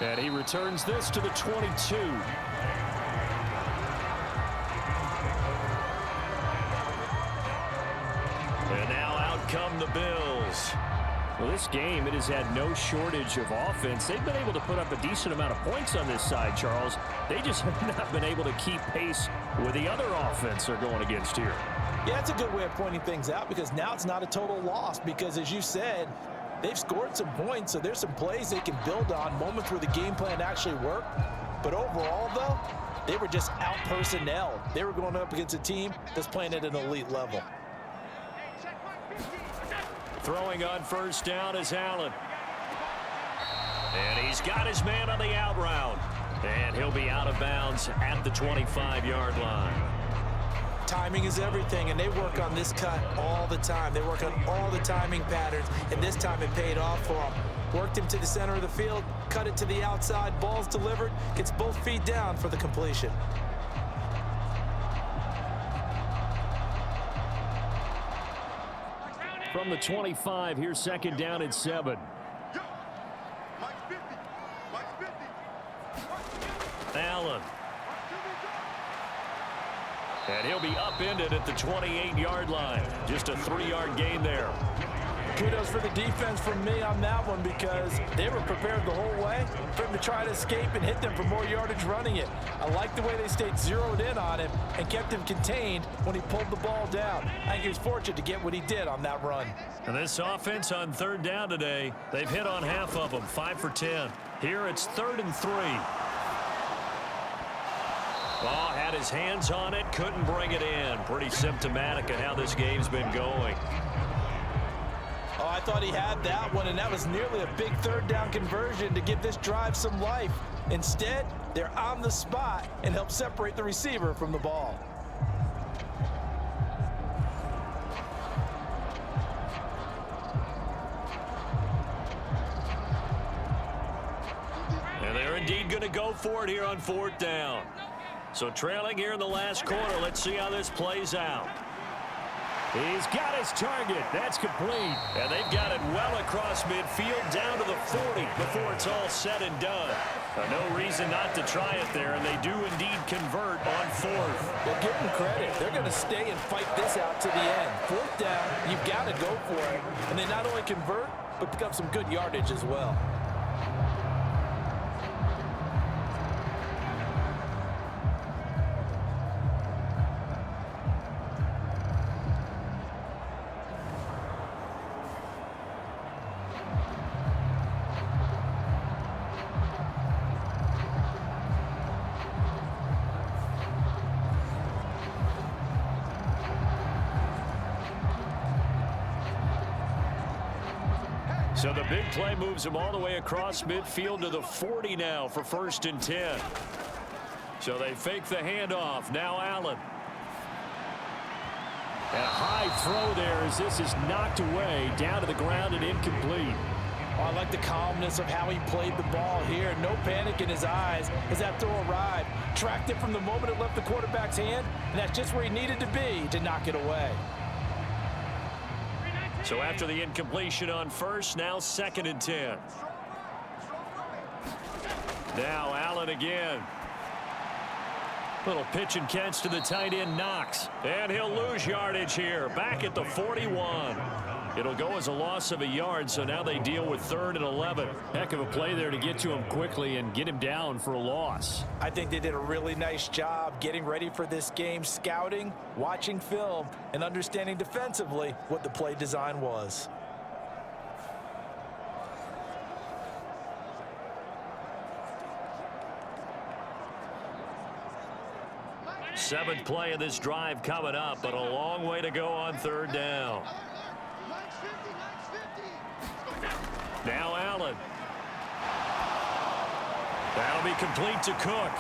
And he returns this to the 22. And now out come the Bills. Well, this game, it has had no shortage of offense. They've been able to put up a decent amount of points on this side, Charles. They just have not been able to keep pace with the other offense they're going against here. Yeah, it's a good way of pointing things out because now it's not a total loss because, as you said, they've scored some points, so there's some plays they can build on, moments where the game plan actually worked. But overall, though, they were just out-personnelled. They were going up against a team that's playing at an elite level. Throwing on first down is Allen. And he's got his man on the out route. And he'll be out of bounds at the 25-yard line. Timing is everything, and they work on this cut all the time. They work on all the timing patterns, and this time it paid off for them. Worked him to the center of the field, cut it to the outside, ball's delivered, gets both feet down for the completion. From the 25, here's second down and 7. Allen. And he'll be upended at the 28-yard line. Just a 3-yard gain there. Kudos for the defense from me on that one because they were prepared the whole way for him to try to escape and hit them for more yardage running it. I like the way they stayed zeroed in on him and kept him contained when he pulled the ball down. I think he was fortunate to get what he did on that run. And this offense on third down today, they've hit on half of them, 5 for 10. Here it's 3rd and 3. Oh, had his hands on it, couldn't bring it in. Pretty symptomatic of how this game's been going. Oh, I thought he had that one, and that was nearly a big third down conversion to give this drive some life. Instead, they're on the spot and help separate the receiver from the ball. And they're indeed going to go for it here on 4th down. So trailing here in the last quarter, let's see how this plays out. He's got his target. That's complete. And they've got it well across midfield down to the 40 before it's all said and done. No reason not to try it there, and they do indeed convert on 4th. Well, give them credit. They're going to stay and fight this out to the end. 4th down, you've got to go for it. And they not only convert, but pick up some good yardage as well. So the big play moves him all the way across midfield to the 40 now for 1st and 10. So they fake the handoff. Now Allen. And a high throw there as this is knocked away down to the ground and incomplete. Oh, I like the calmness of how he played the ball here. No panic in his eyes as that throw arrived. Tracked it from the moment it left the quarterback's hand, and that's just where he needed to be to knock it away. So after the incompletion on 1st, now 2nd and 10. Now Allen again. Little pitch and catch to the tight end, Knox. And he'll lose yardage here, back at the 41. It'll go as a loss of a yard, so now they deal with 3rd and 11. Heck of a play there to get to him quickly and get him down for a loss. I think they did a really nice job getting ready for this game, scouting, watching film, and understanding defensively what the play design was. Seventh play of this drive coming up, but a long way to go on 3rd down. Now Allen. That'll be complete to Cook.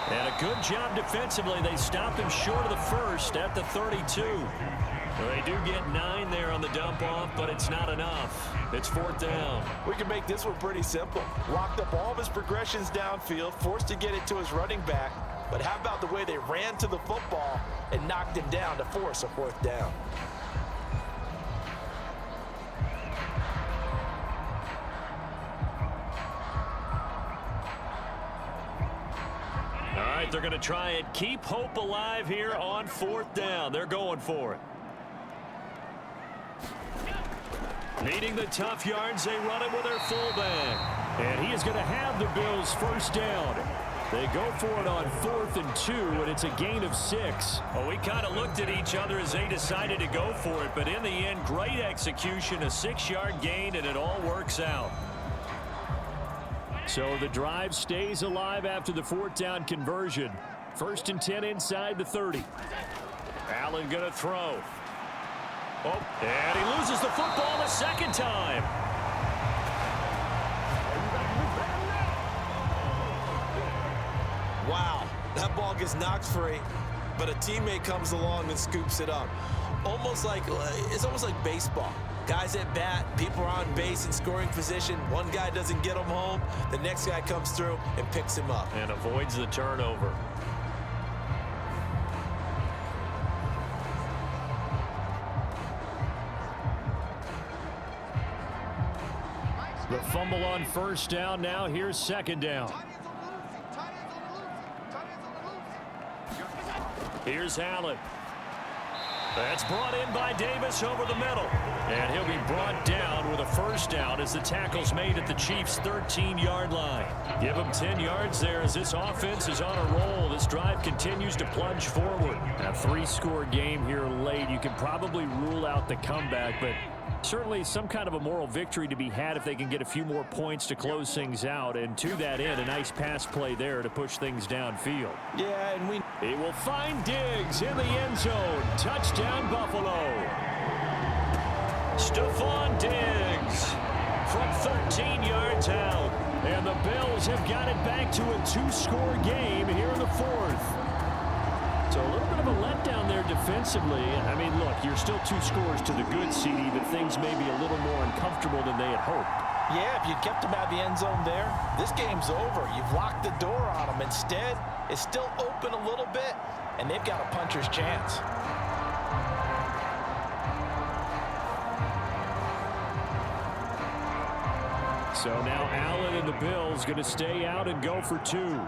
And a good job defensively. They stopped him short of the first at the 32. Well, they do get 9 there on the dump off, but it's not enough. It's 4th down. We can make this one pretty simple. Locked up all of his progressions downfield, forced to get it to his running back. But how about the way they ran to the football and knocked him down to force a 4th down? All right, they're going to try and keep hope alive here on 4th down. They're going for it. Needing the tough yards, they run it with their fullback. And he is going to have the Bills' 1st down. They go for it on 4th and 2, and it's a gain of 6. Well, we kind of looked at each other as they decided to go for it, but in the end, great execution, a 6-yard gain, and it all works out. So the drive stays alive after the 4th down conversion. 1st and 10 inside the 30. Allen going to throw. Oh, and he loses the football the 2nd time. Wow, that ball gets knocked free, but a teammate comes along and scoops it up. It's almost like baseball. Guys at bat, people are on base in scoring position. One guy doesn't get him home. The next guy comes through and picks him up. And avoids the turnover. The fumble on 1st down. Now here's 2nd down. Here's Allen. That's brought in by Davis over the middle. And he'll be brought down with a 1st down as the tackle's made at the Chiefs' 13-yard line. Give them 10 yards there as this offense is on a roll. This drive continues to plunge forward. A 3-score game here late. You can probably rule out the comeback, but certainly some kind of a moral victory to be had if they can get a few more points to close things out. And to that end, a nice pass play there to push things downfield. Yeah, and he will find Diggs in the end zone. Touchdown, Buffalo. Stephon Diggs from 13 yards out. And the Bills have got it back to a 2-score game here in the 4th. So a little bit of a letdown there defensively. I mean, look, you're still 2 scores to the good, CD, but things may be a little more uncomfortable than they had hoped. yeah, if you kept him out of the end zone there, this game's over. You've locked the door on him. Instead, it's still open a little bit, and they've got a puncher's chance. So now Allen and the Bills going to stay out and go for 2.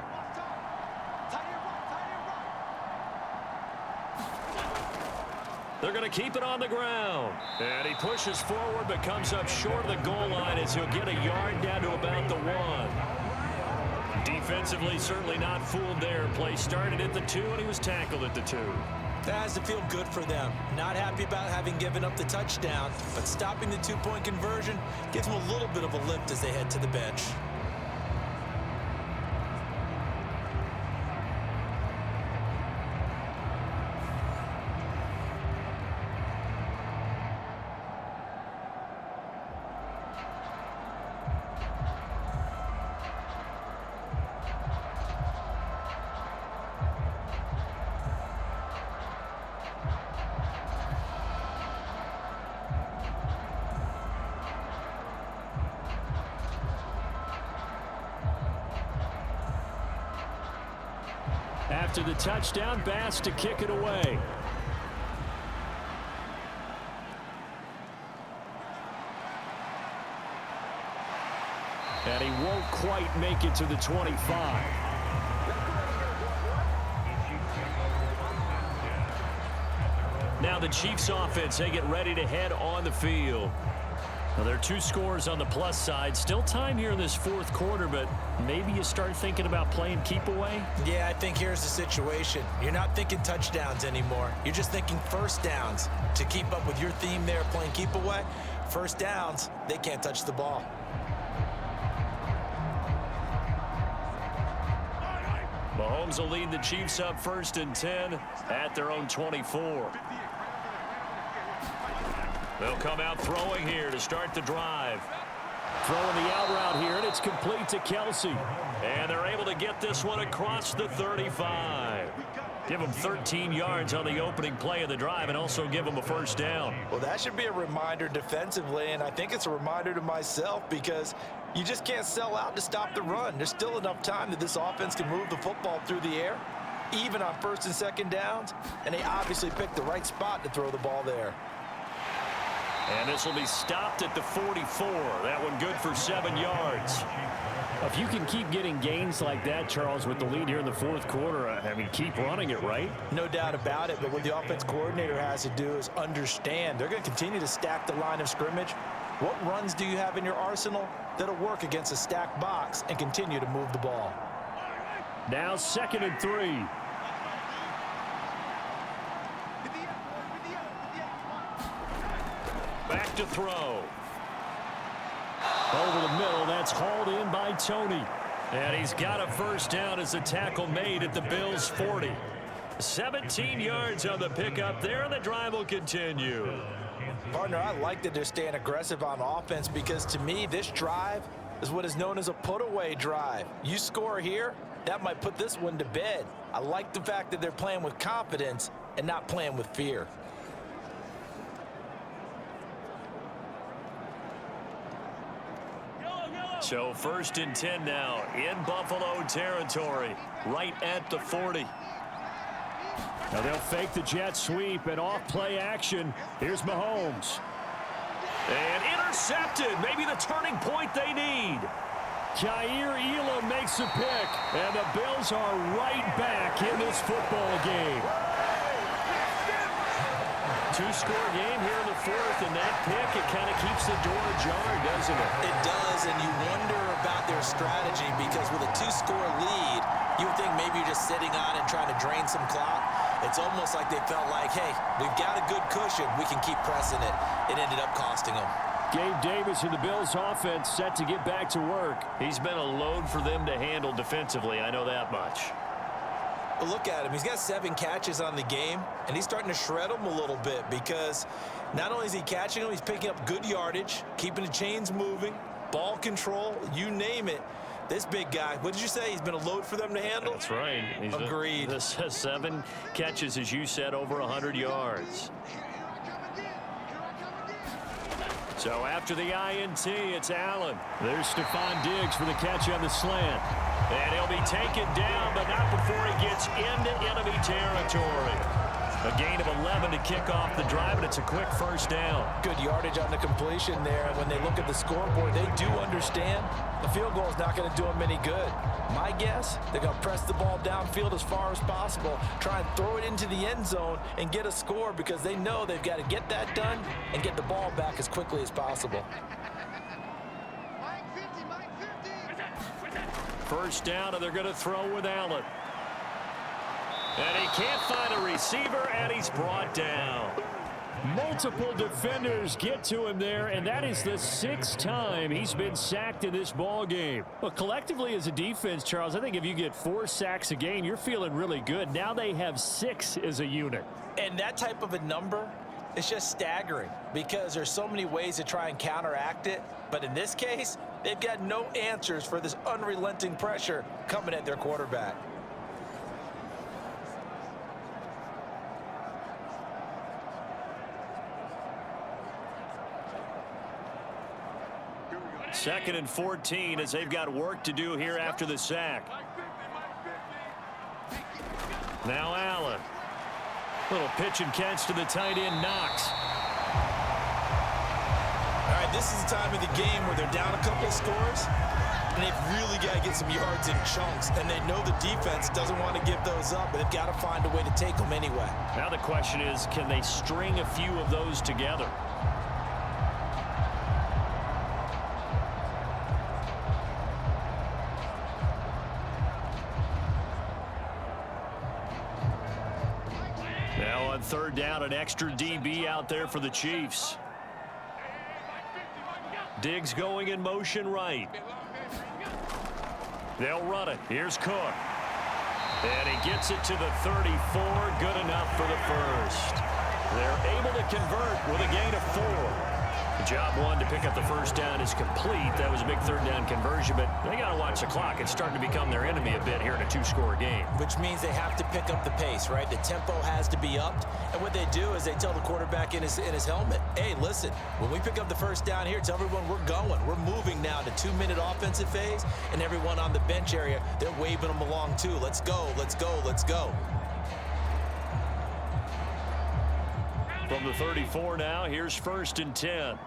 They're going to keep it on the ground. And he pushes forward but comes up short of the goal line as he'll get a yard down to about the 1. Defensively, certainly not fooled there. Play started at the 2 and he was tackled at the 2. That has to feel good for them. Not happy about having given up the touchdown, but stopping the 2-point conversion gives them a little bit of a lift as they head to the bench. After the touchdown, Bass to kick it away. And he won't quite make it to the 25. Now the Chiefs offense, they get ready to head on the field. Now, there are 2 scores on the plus side. Still time here in this fourth quarter, but maybe you start thinking about playing keep away? Yeah, I think here's the situation. You're not thinking touchdowns anymore. You're just thinking first downs. To keep up with your theme there, playing keep away, first downs, they can't touch the ball. Mahomes will lead the Chiefs up 1st and 10 at their own 24. They'll come out throwing here to start the drive. Throwing the out route here, and it's complete to Kelsey. And they're able to get this one across the 35. Give them 13 yards on the opening play of the drive and also give them a first down. Well, that should be a reminder defensively, and I think it's a reminder to myself because you just can't sell out to stop the run. There's still enough time that this offense can move the football through the air, even on 1st and 2nd downs, and they obviously picked the right spot to throw the ball there. And this will be stopped at the 44. That one good for 7 yards. If you can keep getting gains like that, Charles, with the lead here in the fourth quarter, I mean, keep running it, right? No doubt about it, but what the offense coordinator has to do is understand they're going to continue to stack the line of scrimmage. What runs do you have in your arsenal that'll work against a stacked box and continue to move the ball? Now 2nd and 3. Back to throw. Over the middle, that's hauled in by Tony. And he's got a first down as the tackle made at the Bills' 40. 17 yards on the pickup there, and the drive will continue. Partner, I like that they're staying aggressive on offense because to me, this drive is what is known as a put-away drive. You score here, that might put this one to bed. I like the fact that they're playing with confidence and not playing with fear. So 1st and 10 now in Buffalo territory, right at the 40. Now they'll fake the jet sweep and off play action. Here's Mahomes. And intercepted. Maybe the turning point they need. Kaiir Elam makes a pick. And the Bills are right back in this football game. 2-score game here in the fourth, and that pick, it kind of keeps the door ajar, doesn't it? It does, and you wonder about their strategy because with a 2-score lead, you would think maybe you're just sitting on and trying to drain some clock. It's almost like they felt like, hey, we've got a good cushion. We can keep pressing it. It ended up costing them. Gabe Davis and the Bills offense set to get back to work. He's been a load for them to handle defensively. I know that much. But look at him. He's got 7 catches on the game, and he's starting to shred them a little bit because not only is he catching them, he's picking up good yardage, keeping the chains moving, ball control, you name it. This big guy, what did you say? He's been a load for them to handle? That's right. Agreed. 7 catches, as you said, over 100 yards. So after the INT, it's Allen. There's Stephon Diggs for the catch on the slant. And he'll be taken down, but not before he gets into enemy territory. A gain of 11 to kick off the drive, and it's a quick first down. Good yardage on the completion there. And when they look at the scoreboard, they do understand the field goal is not going to do them any good. My guess, they're going to press the ball downfield as far as possible, try and throw it into the end zone and get a score because they know they've got to get that done and get the ball back as quickly as possible. First down, and they're going to throw with Allen. And he can't find a receiver, and he's brought down. Multiple defenders get to him there, and that is the 6th time he's been sacked in this ball game. But collectively as a defense, Charles, I think if you get 4 sacks a game, you're feeling really good. Now they have 6 as a unit. And that type of a number, it's just staggering because there's so many ways to try and counteract it. But in this case, they've got no answers for this unrelenting pressure coming at their quarterback. Second and 14 as they've got work to do here after the sack. Now Allen. Little pitch and catch to the tight end, Knox. All right, this is the time of the game where they're down a couple of scores. and they've really got to get some yards in chunks, and they know the defense doesn't want to give those up, but they've got to find a way to take them anyway. Now the question is, can they string a few of those together? Now on third down, an extra DB out there for the Chiefs. Diggs going in motion right. They'll run it. Here's Cook. And he gets it to the 34. Good enough for the first. They're able to convert with a gain of 4. Job one to pick up the first down is complete. That was a big third down conversion, but they got to watch the clock. It's starting to become their enemy a bit here in a 2-score game. Which means they have to pick up the pace, right? The tempo has to be upped. And what they do is they tell the quarterback in his helmet, hey, listen, when we pick up the first down here, tell everyone we're going. We're moving now to 2-minute offensive phase, and everyone on the bench area, they're waving them along too. Let's go, let's go, let's go. From the 34 now, here's 1st and 10.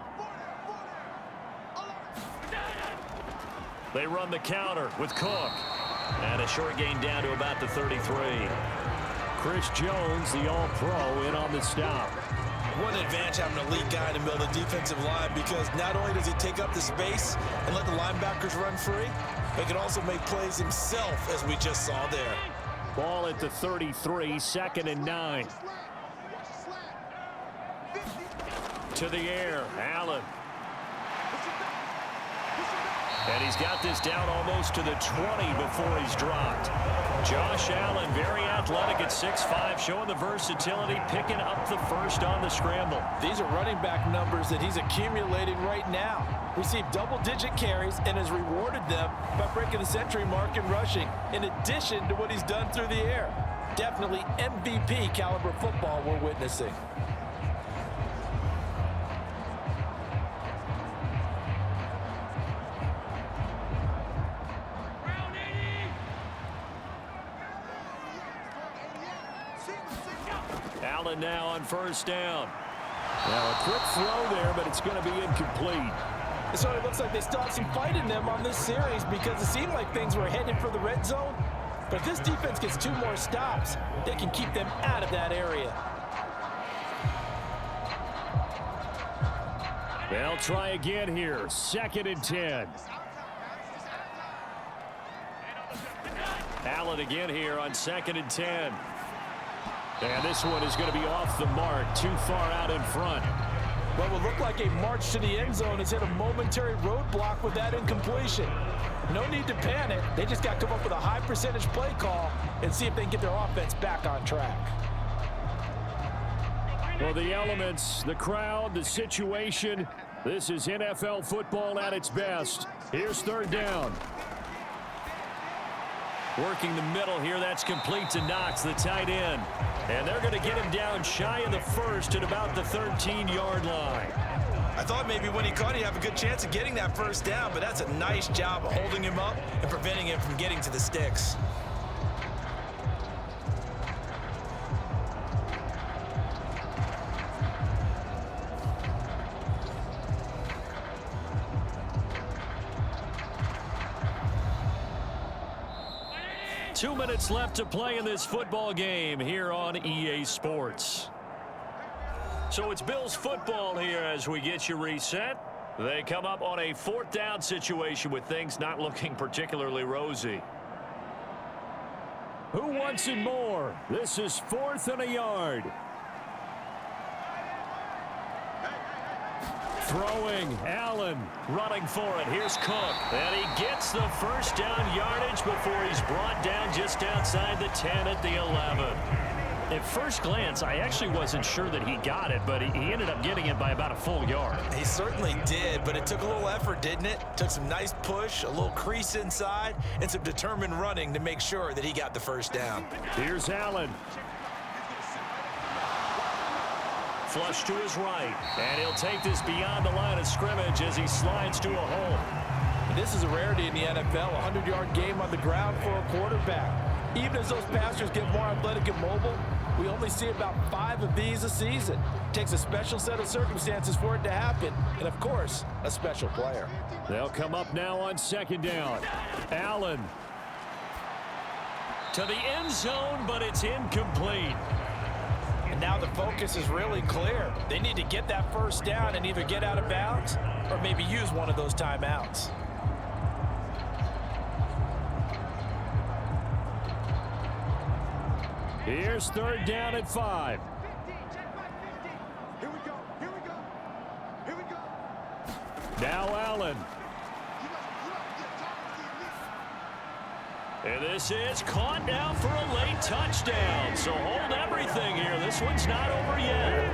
They run the counter with Cook. And a short gain down to about the 33. Chris Jones, the all-pro, in on the stop. What an advantage having an elite guy in the middle of the defensive line, because not only does he take up the space and let the linebackers run free, but he can also make plays himself, as we just saw there. Ball at the 33, 2nd and 9. To the air, Allen. And he's got this down almost to the 20 before he's dropped. Josh Allen, very athletic at 6'5", showing the versatility, picking up the first on the scramble. These are running back numbers that he's accumulating right now. Received double-digit carries and has rewarded them by breaking the century mark in rushing, in addition to what he's done through the air. Definitely MVP caliber football we're witnessing. Allen now on 1st down. Now a quick throw there, but it's going to be incomplete. So it looks like they still have some fight in them on this series, because it seemed like things were headed for the red zone. But if this defense gets 2 more stops, they can keep them out of that area. They'll try again here. 2nd and 10. Allen again here on 2nd and 10. And this one is going to be off the mark, too far out in front. What will look like a march to the end zone has hit a momentary roadblock with that incompletion. No need to panic. They just got to come up with a high percentage play call and see if they can get their offense back on track. Well, the elements, the crowd, the situation, this is NFL football at its best. Here's 3rd down. Working the middle here, that's complete to Knox, the tight end. And they're going to get him down shy of the first at about the 13-yard line. I thought maybe when he caught it, he'd have a good chance of getting that first down, but that's a nice job of holding him up and preventing him from getting to the sticks. Two minutes left to play in this football game here on EA Sports. So it's Bills football here as we get you reset. They come up on a 4th down situation with things not looking particularly rosy. Who wants it more? This is 4th and a yard. Throwing, Allen running for it. Here's Cook. And he gets the first down yardage before he's brought down just outside the 10 at the 11. At first glance, I actually wasn't sure that he got it, but he ended up getting it by about a full yard. He certainly did, but it took a little effort, didn't it? Took some nice push, a little crease inside, and some determined running to make sure that he got the first down. Here's Allen. Flush to his right, and he'll take this beyond the line of scrimmage as he slides to a hole. This is a rarity in the NFL, a 100-yard game on the ground for a quarterback. Even as those passers get more athletic and mobile, we only see about 5 of these a season. Takes a special set of circumstances for it to happen, and of course, a special player. They'll come up now on second down. Allen to the end zone, but it's incomplete. And now the focus is really clear. They need to get that first down and either get out of bounds or maybe use one of those timeouts. Here's third down at 5. Here we go. Here we go. Here we go. Now Allen. And this is caught now for a late touchdown. So hold everything here. This one's not over yet.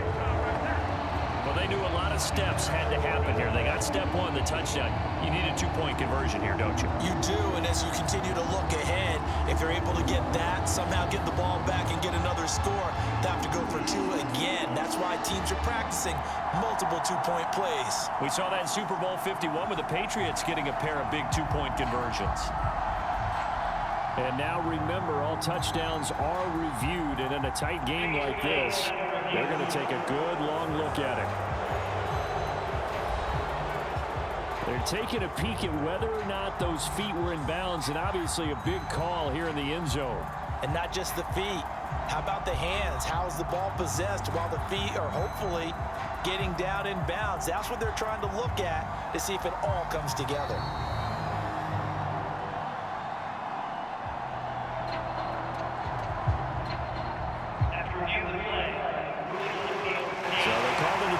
Well, they knew a lot of steps had to happen here. They got step one, the touchdown. You need a two-point conversion here, don't you? You do, and as you continue to look ahead, if you're able to get that, somehow get the ball back and get another score, they have to go for two again. That's why teams are practicing multiple two-point plays. We saw that in Super Bowl 51 with the Patriots getting a pair of big two-point conversions. And now remember, all touchdowns are reviewed, and in a tight game like this, they're going to take a good long look at it. They're taking a peek at whether or not those feet were in bounds, and obviously a big call here in the end zone. And not just the feet. How about the hands? How's the ball possessed while the feet are hopefully getting down in bounds? That's what they're trying to look at to see if it all comes together.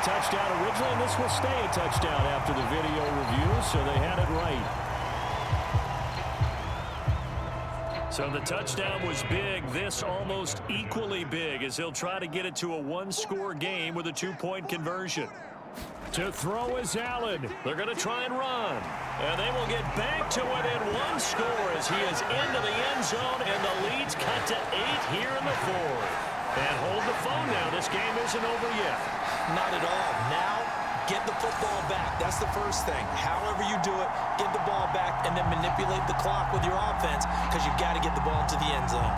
Touchdown originally, and this will stay a touchdown after the video review, so they had it right. So the touchdown was big. This almost equally big as he'll try to get it to a one-score game with a two-point conversion. To throw is Allen. They're going to try and run. And they will get back to within one score as he is into the end zone, and the lead's cut to 8 here in the fourth. And hold the phone now. This game isn't over yet. Not at all. Now, get the football back. That's the first thing. However you do it, get the ball back and then manipulate the clock with your offense because you've got to get the ball into the end zone.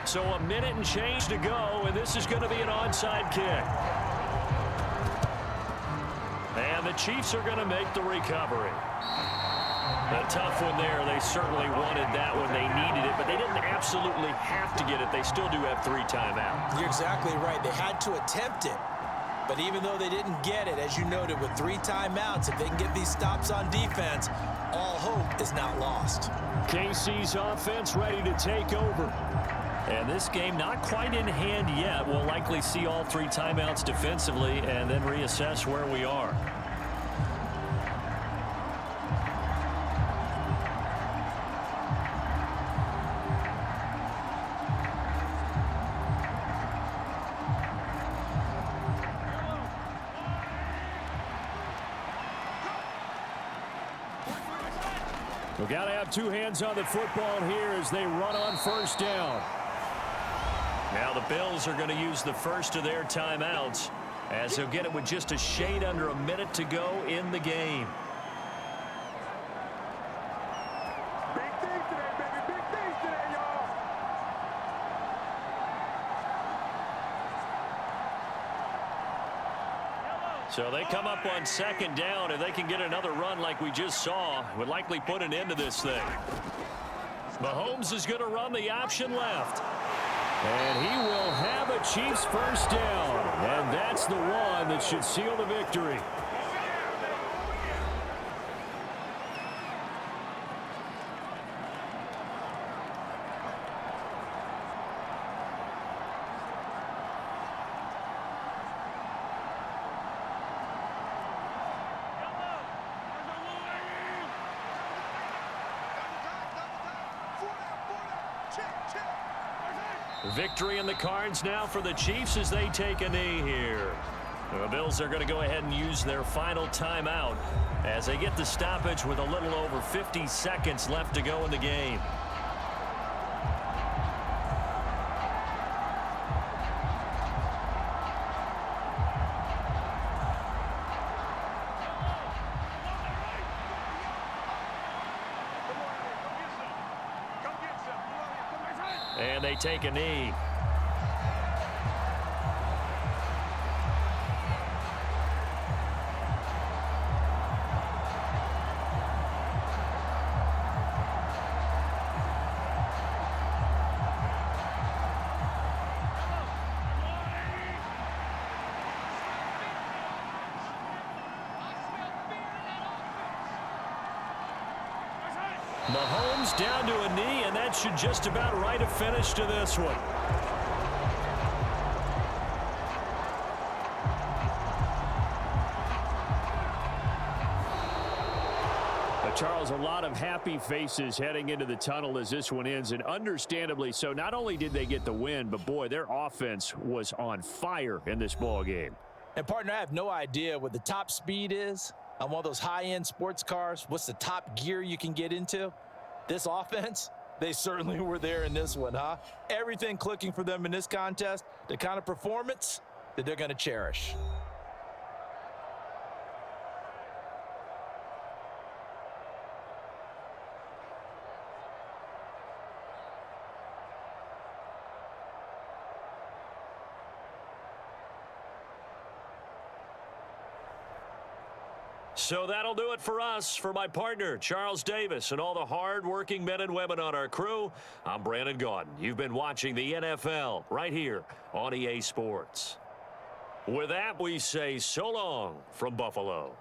So a minute and change to go, and this is going to be an onside kick. And the Chiefs are going to make the recovery. A tough one there. They certainly wanted that one. They needed it, but they didn't absolutely have to get it. They still do have 3 timeouts. You're exactly right. They had to attempt it. But even though they didn't get it, as you noted, with 3 timeouts, if they can get these stops on defense, all hope is not lost. KC's offense ready to take over. And this game not quite in hand yet. We'll likely see all 3 timeouts defensively and then reassess where we are. We've got to have 2 hands on the football here as they run on first down. Now the Bills are going to use the first of their timeouts as they'll get it with just a shade under a minute to go in the game. Big things today, baby. Big things today, y'all. So they come up on second down. If they can get another run like we just saw, would likely put an end to this thing. Mahomes is going to run the option left. And he will have a Chiefs first down. And that's the one that should seal the victory. Victory in the cards now for the Chiefs as they take a knee here. The Bills are going to go ahead and use their final timeout as they get the stoppage with a little over 50 seconds left to go in the game. And they take a knee. Mahomes down to a knee, and that should just about write a finish to this one. Charles, a lot of happy faces heading into the tunnel as this one ends, and understandably so. Not only did they get the win, but boy, their offense was on fire in this ball game. And partner, I have no idea what the top speed is on one of those high-end sports cars. What's the top gear you can get into? This offense, they certainly were there in this one, huh? Everything clicking for them in this contest, the kind of performance that they're going to cherish. So that'll do it for us. For my partner, Charles Davis, and all the hard-working men and women on our crew, I'm Brandon Gaudin. You've been watching the NFL right here on EA Sports. With that, we say so long from Buffalo.